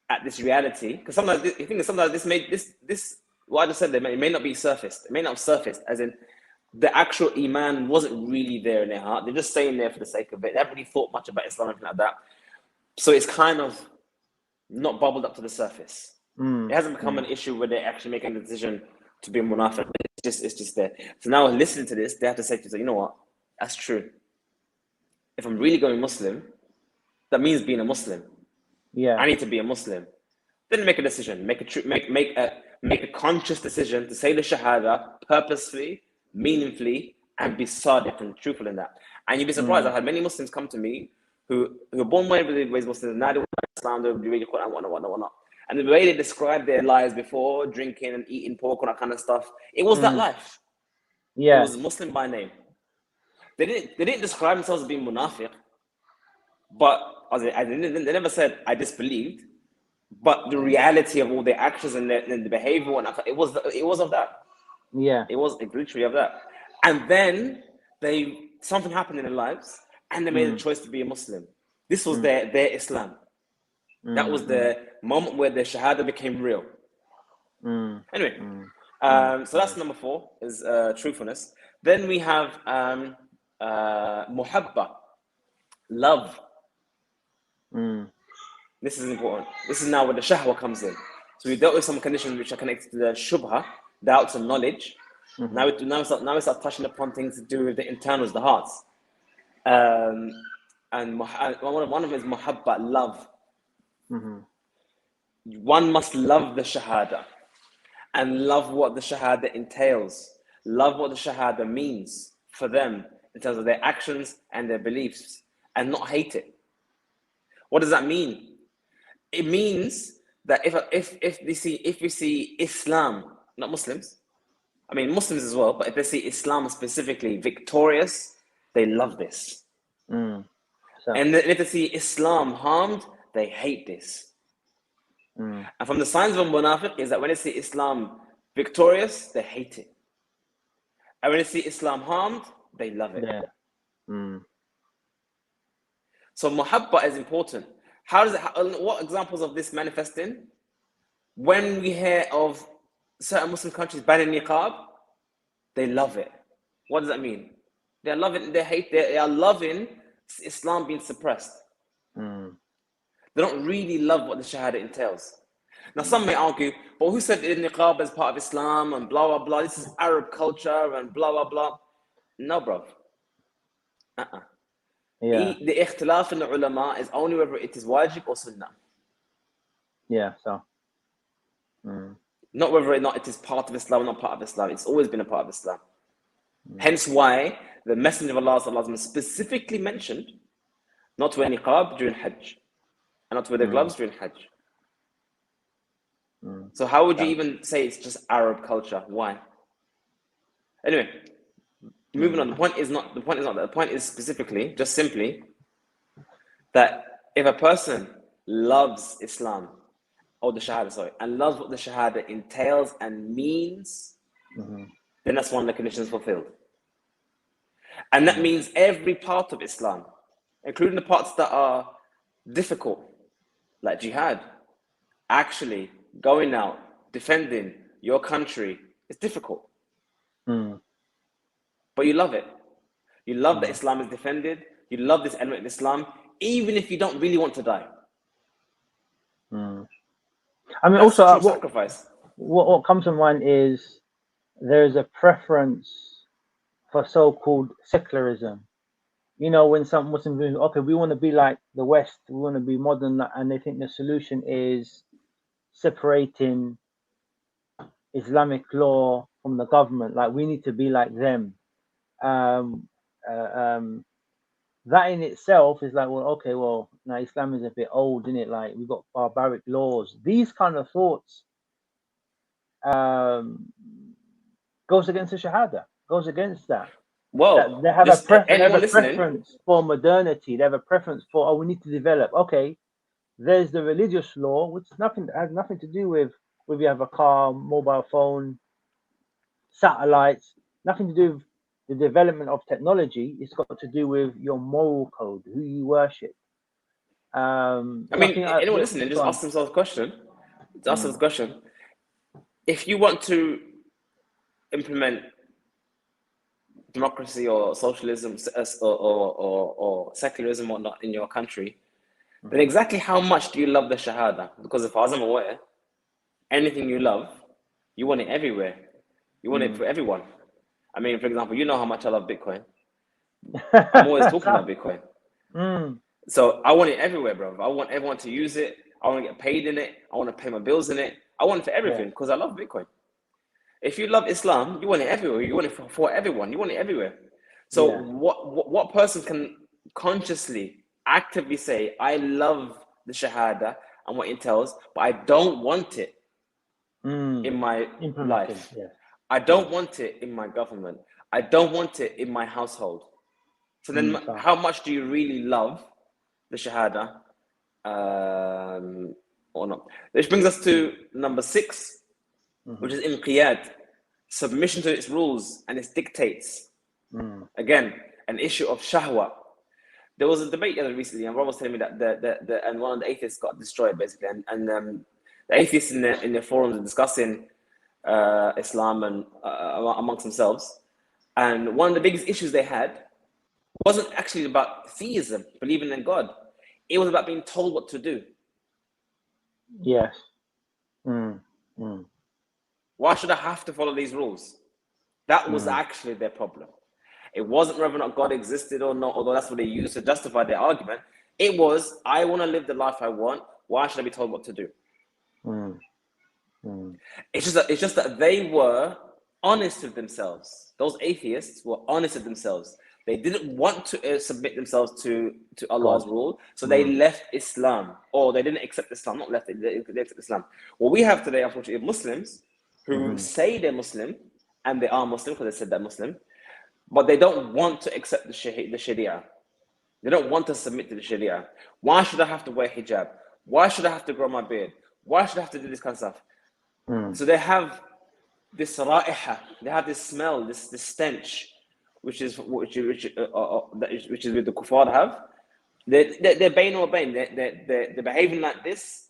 at this reality, because sometimes you think that sometimes this what I just said, it may not be surfaced. It may not have surfaced, as in the actual iman wasn't really there in their heart. They're just saying there for the sake of it. They haven't really thought much about Islam or anything like that. So it's kind of not bubbled up to the surface. It hasn't become an issue where they're actually making the decision to be a munafiq. It's just there. So now listening to this, they have to say to themselves, you know what? That's true. If I'm really going Muslim, that means being a Muslim. I need to be a Muslim. Then make a decision. Make a conscious decision to say the Shahada purposefully, meaningfully, and be sadiq and truthful in that. And you'd be surprised. I've had many Muslims come to me who are born raised Muslims, now they want Islam, they read the Quran, whatnot. And the way they described their lives before, drinking and eating pork and that kind of stuff, it was that life. It was Muslim by name. They didn't describe themselves as being munafiq, but they never said I disbelieved. But the reality of all their actions and the behavior, it was of that. It was literally of that. And then something happened in their lives, and they made a choice to be a Muslim. This was their Islam. That was the moment where their Shahada became real. Anyway, so that's number 4, is truthfulness. Then we have muhabba, love. This is important. This is now where the shahwa comes in. So we dealt with some conditions which are connected to the shubha, doubts and knowledge. Now we start touching upon things to do with the internals, the hearts. And one of them is muhabba, love. One must love the Shahada and love what the Shahada entails. Love what the Shahada means for them in terms of their actions and their beliefs, and not hate it. What does that mean? It means that if we see Islam, not Muslims, I mean Muslims as well, but if they see Islam specifically victorious, they love this. And if they see Islam harmed, they hate this. And from the signs of a munafiq is that when they see Islam victorious, they hate it. And when they see Islam harmed, they love it. So muhabba is important. What examples of this manifest in? When we hear of certain Muslim countries banning niqab, they love it. What does that mean? They are loving Islam being suppressed. They don't really love what the Shahada entails. Now, some may argue, but who said niqab is part of Islam and blah, blah, blah. This is Arab culture and blah, blah, blah. No, bro. Yeah. The ikhtilaf in the ulama is only whether it is wajib or sunnah. Yeah. So. Not whether or not it is part of Islam or not part of Islam. It's always been a part of Islam. Hence why the Messenger of Allah sallallahu alaihi wasallam specifically mentioned not to wear niqab during Hajj and not to wear the gloves during Hajj. So how would you even say it's just Arab culture? Why? Anyway, moving on. The point is not that. The point is specifically, just simply, that if a person loves Islam, or the Shahada, sorry, and loves what the Shahada entails and means, then that's one of the conditions fulfilled. And that means every part of Islam, including the parts that are difficult, like jihad, actually going out, defending your country, is difficult. But you love it. You love that Islam is defended. You love this element of Islam, even if you don't really want to die. I mean, that's also, sacrifice. What comes to mind is there is a preference for so-called secularism. You know, when some Muslims say, okay, we want to be like the West, we want to be modern, and they think the solution is separating Islamic law from the government. Like, we need to be like them. That in itself is like, well, okay, well, now Islam is a bit old, isn't it? Like, we've got barbaric laws. These kind of thoughts goes against the Shahada, goes against that. Well, they have a preference for modernity. They have a preference for, oh, we need to develop. Okay, there's the religious law, which has nothing to do with whether you have a car, mobile phone, satellites, nothing to do with the development of technology. It's got to do with your moral code, who you worship. I mean, anyone listening, just ask themselves a question. Just ask themselves a question. If you want to implement democracy or socialism or secularism or whatnot in your country, then exactly how much do you love the Shahada? Because as far as I'm aware, anything you love, you want it everywhere. You want it for everyone. I mean, for example, you know how much I love Bitcoin. I'm always talking about Bitcoin. So I want it everywhere, bro. I want everyone to use it. I want to get paid in it. I want to pay my bills in it. I want it for everything because I love Bitcoin. If you love Islam, you want it everywhere. You want it for everyone. You want it everywhere. So what person can consciously, actively say, I love the Shahada and what it entails, but I don't want it in my life. I don't want it in my government. I don't want it in my household. So then how much do you really love the Shahada or not? Which brings us to number 6, which is inqiyad, submission to its rules and its dictates. Again, an issue of shahwa. There was a debate recently, and Rob was telling me that and one of the atheists got destroyed basically, and the atheists in the forums are discussing Islam and amongst themselves. And one of the biggest issues they had wasn't actually about theism, believing in God. It was about being told what to do. Yes. Why should I have to follow these rules? That was actually their problem. It wasn't whether or not God existed or not, although that's what they used to justify their argument. It was, I want to live the life I want. Why should I be told what to do? It's just that they were honest with themselves. Those atheists were honest with themselves. They didn't want to submit themselves to Allah's rule, so they left Islam, or they didn't accept Islam. Not left it, they accept Islam. What we have today, unfortunately, Muslims who say they're Muslim, and they are Muslim because they said they're Muslim, but they don't want to accept the Sharia. They don't want to submit to the Sharia. Why should I have to wear hijab? Why should I have to grow my beard? Why should I have to do this kind of stuff? So they have this ra'iha, they have this smell, this stench, which is with the kuffar have. They're bain or bain. They're behaving like this,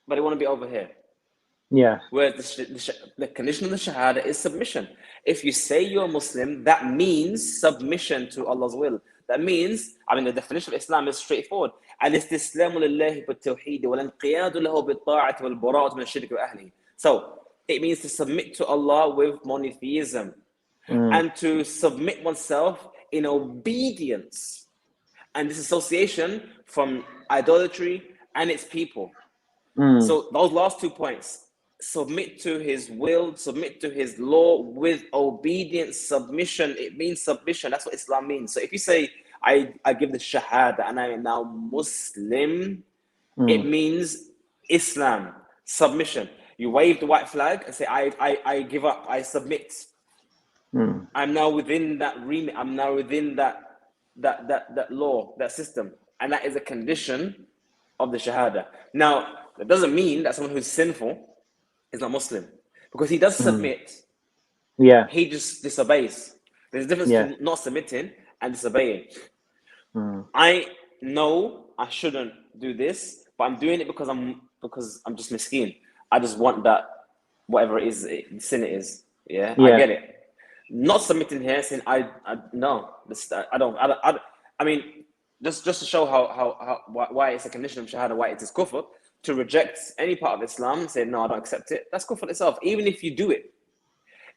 but they want to be over here. Yeah. Whereas the condition of the Shahada is submission. If you say you're Muslim, that means submission to Allah's will. That means, the definition of Islam is straightforward. الاستسلام لله بالتوحيد والانقياد له بالطاعة والبراءة من الشرك وأهله. So it means to submit to Allah with monotheism, and to submit oneself in obedience and disassociation from idolatry and its people. So those last 2 points, submit to his will, submit to his law with obedience, submission. It means submission. That's what Islam means. So if you say, I give the Shahaadah and I am now Muslim, it means Islam, submission. You wave the white flag and say, I give up, I submit. I'm now within that remit. I'm now within that law, that system. And that is a condition of the Shahada. Now, that doesn't mean that someone who's sinful is not Muslim. Because he does submit. Yeah. He just disobeys. There's a difference between not submitting and disobeying. I know I shouldn't do this, but I'm doing it because I'm just miskeen. I just want that, whatever it is, the sin it is. Yeah, I get it. Not submitting here, saying I mean, just to show why it's a condition of Shahada, why it is kufr, to reject any part of Islam, say no, I don't accept it. That's kufr itself, even if you do it.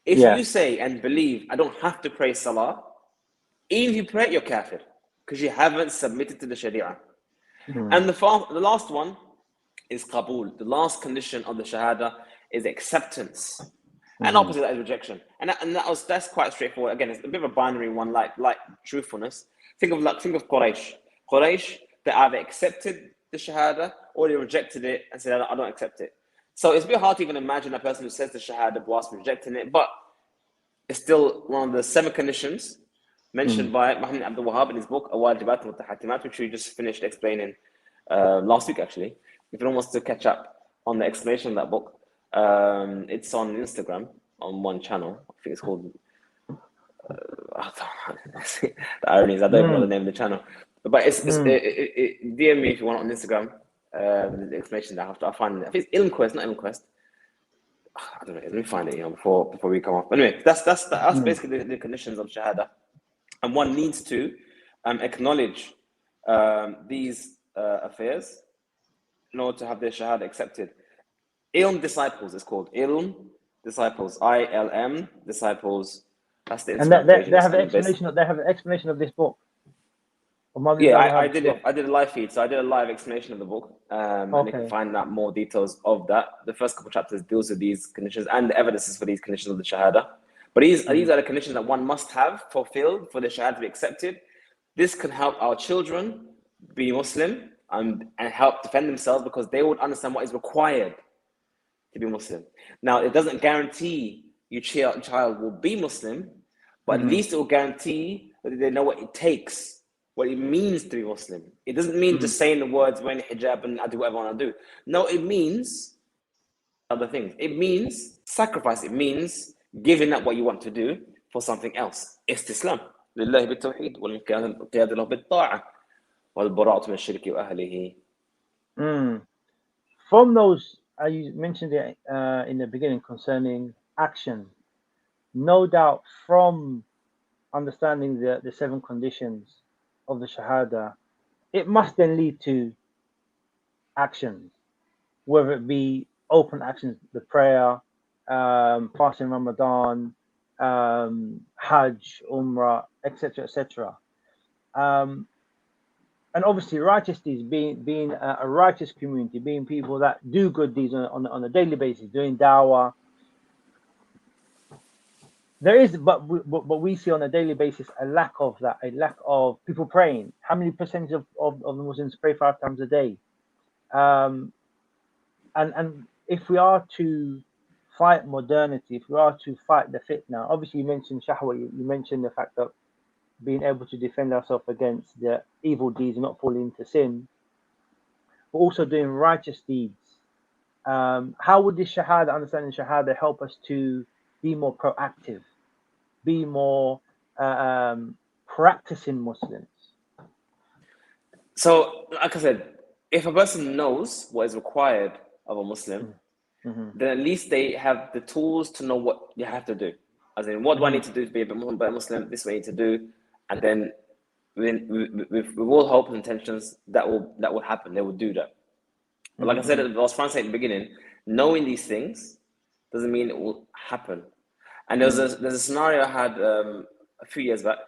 If you say and believe, I don't have to pray salah, even if you pray, you're kafir, because you haven't submitted to the Sharia. And the last one is qabul. The last condition of the Shahada is acceptance. And opposite that is rejection. And that's quite straightforward. Again, it's a bit of a binary one, like truthfulness. Think of Quraysh. Quraysh, they either accepted the Shahada or they rejected it and said, I don't accept it. So it's a bit hard to even imagine a person who says the Shahada whilst rejecting it, but it's still one of the 7 conditions mentioned by Muhammad Abdul Wahhab in his book, Al-Wajibat Mutahatimat, which we just finished explaining last week, actually. If anyone wants to catch up on the explanation of that book, it's on Instagram on one channel. I think it's called the irony is I don't know the name of the channel, but it's DM me if you want on Instagram. The explanation that I'll find it. I think it's Ilm Quest, not Ilm Quest. I don't know. Let me find it, before we come off. Anyway, that's basically the conditions of Shahada, and one needs to acknowledge these affairs in order to have their Shahada accepted. Ilm disciples is called Ilm disciples, ILM disciples. That's the and they have an explanation. They have an explanation of this book. I did it. I did a live feed, so I did a live explanation of the book, and you can find out more details of that. The first couple of chapters deals with these conditions and the evidences for these conditions of the Shahada. But these are the conditions that one must have fulfilled for the Shahada to be accepted. This can help our children be Muslim and help defend themselves, because they would understand what is required to be Muslim. Now, it doesn't guarantee your child will be Muslim, but at least it will guarantee that they know what it takes, what it means to be Muslim. It doesn't mean just saying the words, wearing hijab and I do whatever I want to do. No, it means other things. It means sacrifice. It means giving up what you want to do for something else. Istislam. لله بالتوحيد والقيادة له بالطاعة والبراءة من الشرك وأهله. From those, you mentioned it in the beginning concerning action. No doubt, from understanding the 7 conditions of the Shahada, it must then lead to actions, whether it be open actions, the prayer, fasting Ramadan, Hajj, Umrah, etc., etc. And obviously, righteous deeds, being a righteous community, being people that do good deeds on a daily basis, doing dawah. There is, but we see on a daily basis a lack of that, a lack of people praying. How many percentage of the Muslims pray 5 times a day? And if we are to fight modernity, if we are to fight the fitna, obviously you mentioned shahwa, you mentioned the fact that being able to defend ourselves against the evil deeds and not falling into sin, but also doing righteous deeds. How would this Shahada, understanding Shahada, help us to be more proactive, be more practicing Muslims? So, like I said, if a person knows what is required of a Muslim, then at least they have the tools to know what you have to do. As in, what do I need to do to be a better Muslim? This is what I need to do. And then with all hope and intentions, that will happen. They will do that. But like I said, I was trying to say at the beginning, knowing these things doesn't mean it will happen. And there's a scenario I had a few years back.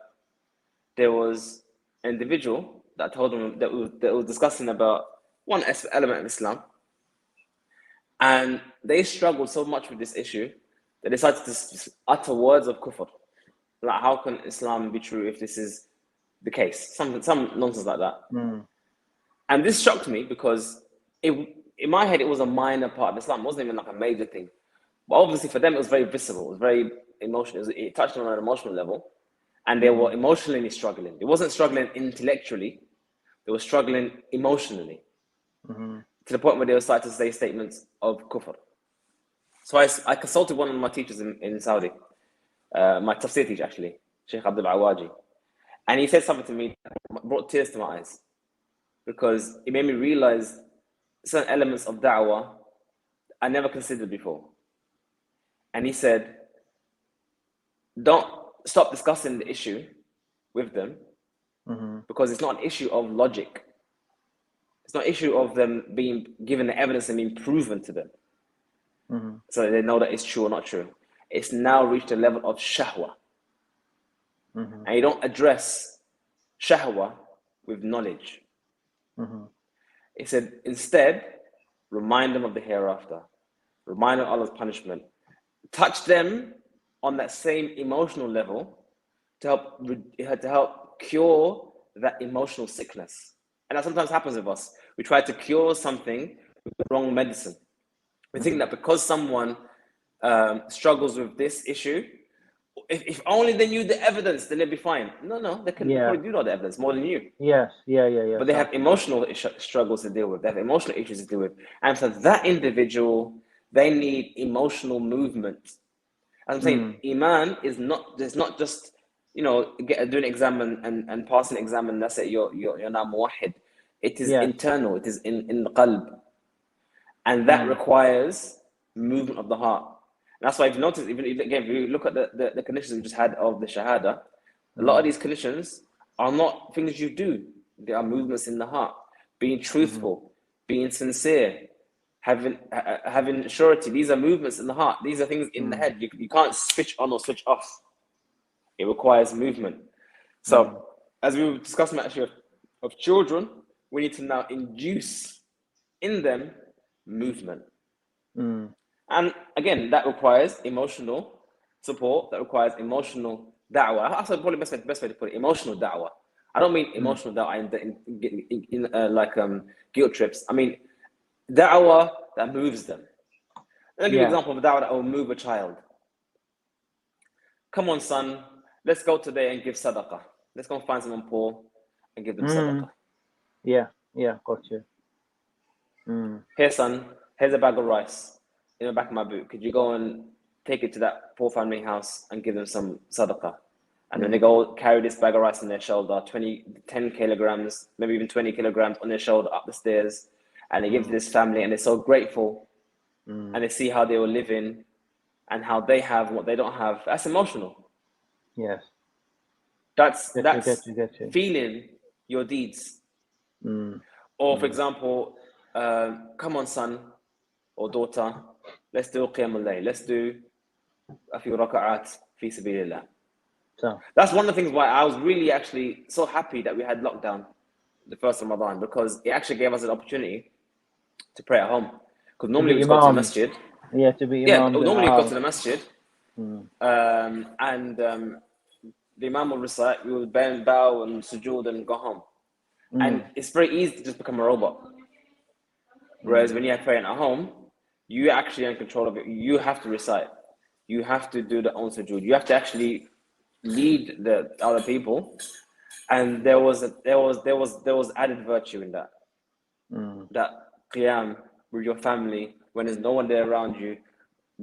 There was an individual that told them that was discussing about one element of Islam, and they struggled so much with this issue that they decided to utter words of kufr. Like, how can Islam be true if this is the case? Some nonsense like that. And this shocked me because in my head, it was a minor part of Islam. It wasn't even like a major thing. But obviously for them, it was very visceral. It was very emotional. It touched on an emotional level. And they were emotionally struggling. They wasn't struggling intellectually. They were struggling emotionally. To the point where they were starting to say statements of kufr. So I consulted one of my teachers in Saudi. My tafsir teacher, actually, Sheikh Abdul Awaji. And he said something to me that brought tears to my eyes, because it made me realize certain elements of da'wah I never considered before. And he said, don't stop discussing the issue with them, because it's not an issue of logic. It's not an issue of them being given the evidence and being proven to them, so they know that it's true or not true. It's now reached a level of shahwa. And you don't address shahwa with knowledge. He said, instead, remind them of the hereafter. Remind them of Allah's punishment. Touch them on that same emotional level to help cure that emotional sickness. And that sometimes happens with us. We try to cure something with the wrong medicine. We think that because someone struggles with this issue, if only they knew the evidence, then they'd be fine. No, they probably do know the evidence more than you. Yeah. But they have emotional struggles to deal with. They have emotional issues to deal with. And for that individual, they need emotional movement. As I'm saying, Iman is not just, do an exam and pass an exam and that's it, you're now muwahid. It is internal, it is in the qalb. And that requires movement of the heart. And that's why if you notice, even again, if you look at the conditions we just had of the Shahaadah, a lot of these conditions are not things you do. They are movements in the heart. Being truthful, being sincere, having surety. These are movements in the heart. These are things in the head. You can't switch on or switch off. It requires movement. So, as we were discussing actually of children, we need to now induce in them movement. And again, that requires emotional support. That requires emotional da'wah. That's probably the best way to put it. Emotional da'wah. I don't mean emotional da'wah in guilt trips. I mean da'wah that moves them. Let me give you an example of a da'wah that will move a child. Come on, son. Let's go today and give sadaqah. Let's go and find someone poor and give them sadaqah. Yeah, got you. Here, son, here's a bag of rice in the back of my boot. Could you go and take it to that poor family house and give them some sadaqah? And then they go carry this bag of rice on their shoulder, 10 kilograms, maybe even 20 kilograms on their shoulder up the stairs. And they give to this family and they're so grateful. And they see how they were living and how they have what they don't have. That's emotional. Yes. That's get you. feeling your deeds. Or for example, come on, son or daughter, let's do qiyam al-layl. Let's do a few raka'at fi sabilillah. So that's one of the things why I was really actually so happy that we had lockdown the first Ramadan, because it actually gave us an opportunity to pray at home. Because normally we go to the masjid. Normally we go to the masjid, and the imam will recite, we will bend, bow, and sujood and go home. And it's very easy to just become a robot. Whereas when you're praying at home, you actually are in control of it. You have to recite. You have to do the own sujood. You have to actually lead the other people. And there was added virtue in that. That qiyam with your family when there's no one there around you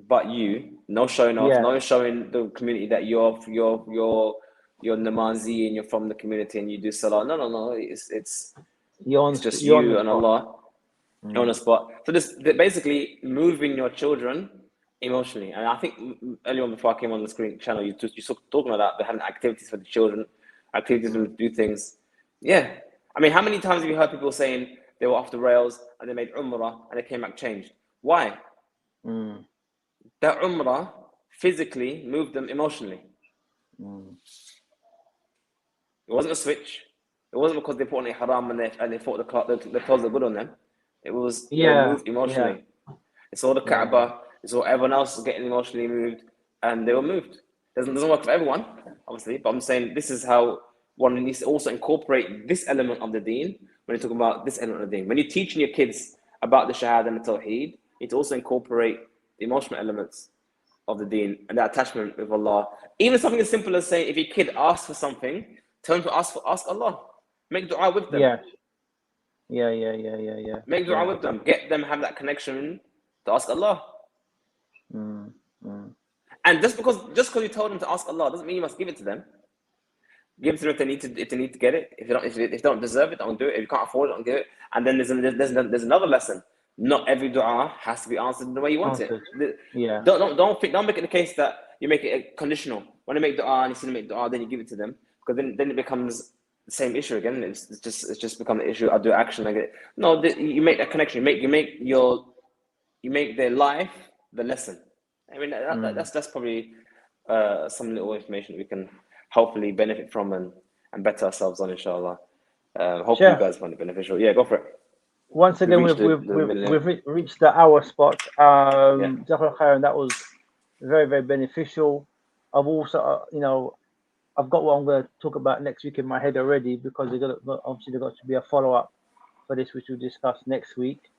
but you, no showing off, no showing the community that you're namazi and you're from the community and you do salah. No. It's just you and Allah on the spot. So this basically moving your children emotionally. And I think earlier on before I came on the screen channel, you talking about that, having activities for the children, activities to do things. Yeah. I mean, how many times have you heard people saying they were off the rails and they made Umrah and they came back changed? Why? That Umrah physically moved them emotionally. It wasn't a switch. It wasn't because they put on a haram and they thought the clothes are good on them. It was they were moved emotionally. They saw the Kaaba, they saw everyone else getting emotionally moved, and they were moved. Doesn't work for everyone, obviously, but I'm saying this is how one needs to also incorporate this element of the deen when you're talking about this element of the deen. When you're teaching your kids about the Shahaadah and the Tawheed, you need to also incorporate the emotional elements of the deen and that attachment with Allah. Even something as simple as saying, if your kid asks for something, tell him to ask Allah. Make dua with them. Yeah. Make dua with them. Get them have that connection to ask Allah. And just because you told them to ask Allah doesn't mean you must give it to them. Give it to them if they need to get it. If they don't deserve it, don't do it. If you can't afford it, don't give it. And then there's another lesson. Not every dua has to be answered the way you want it. Yeah. Don't make it the case that you make it conditional. When you make dua and you see them make dua, then you give it to them, because then it becomes the same issue again. It's just become the issue. I do action. I get it. No, you make that connection. You make their life the lesson. I mean, that's probably some little information we can hopefully benefit from and better ourselves on, inshallah. Hopefully you guys find it beneficial. Yeah, go for it. Once again, we've reached the hour spot. Jazakallah khairan, that was very, very beneficial. I've also, I've got what I'm going to talk about next week in my head already, because there's got to be a follow-up for this, which we'll discuss next week.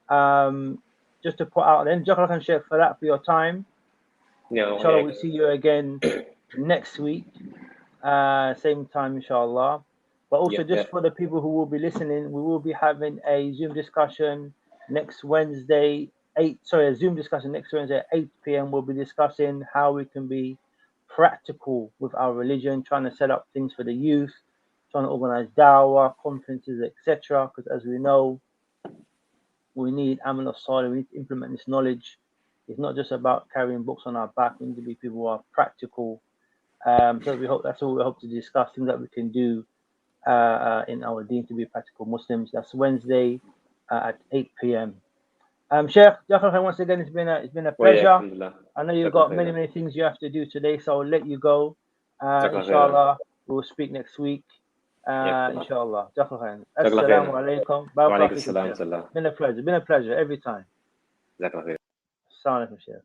Just to put out then, Jazakallah khairan, Sheikh, for your time. Inshallah, we'll see you again next week, same time, inshallah. But also, for the people who will be listening, we will be having a Zoom discussion next Wednesday, a Zoom discussion next Wednesday at 8 p.m. We'll be discussing how we can be practical with our religion, trying to set up things for the youth, trying to organize dawah, conferences, etc. Because as we know, we need amal of salih, we need to implement this knowledge. It's not just about carrying books on our back. We need to be people who are practical. So that's all we hope to discuss, things that we can do in our deen to be practical Muslims. That's Wednesday at 8 p.m. Sheikh, once again, it's been a pleasure. I know you've got many things you have to do today, so I'll let you go. Inshallah, we'll speak next week. Inshallah. Assalamu alaikum. Wa alaikum salam. Been a pleasure every time. Assalamu alaikum, Sheikh.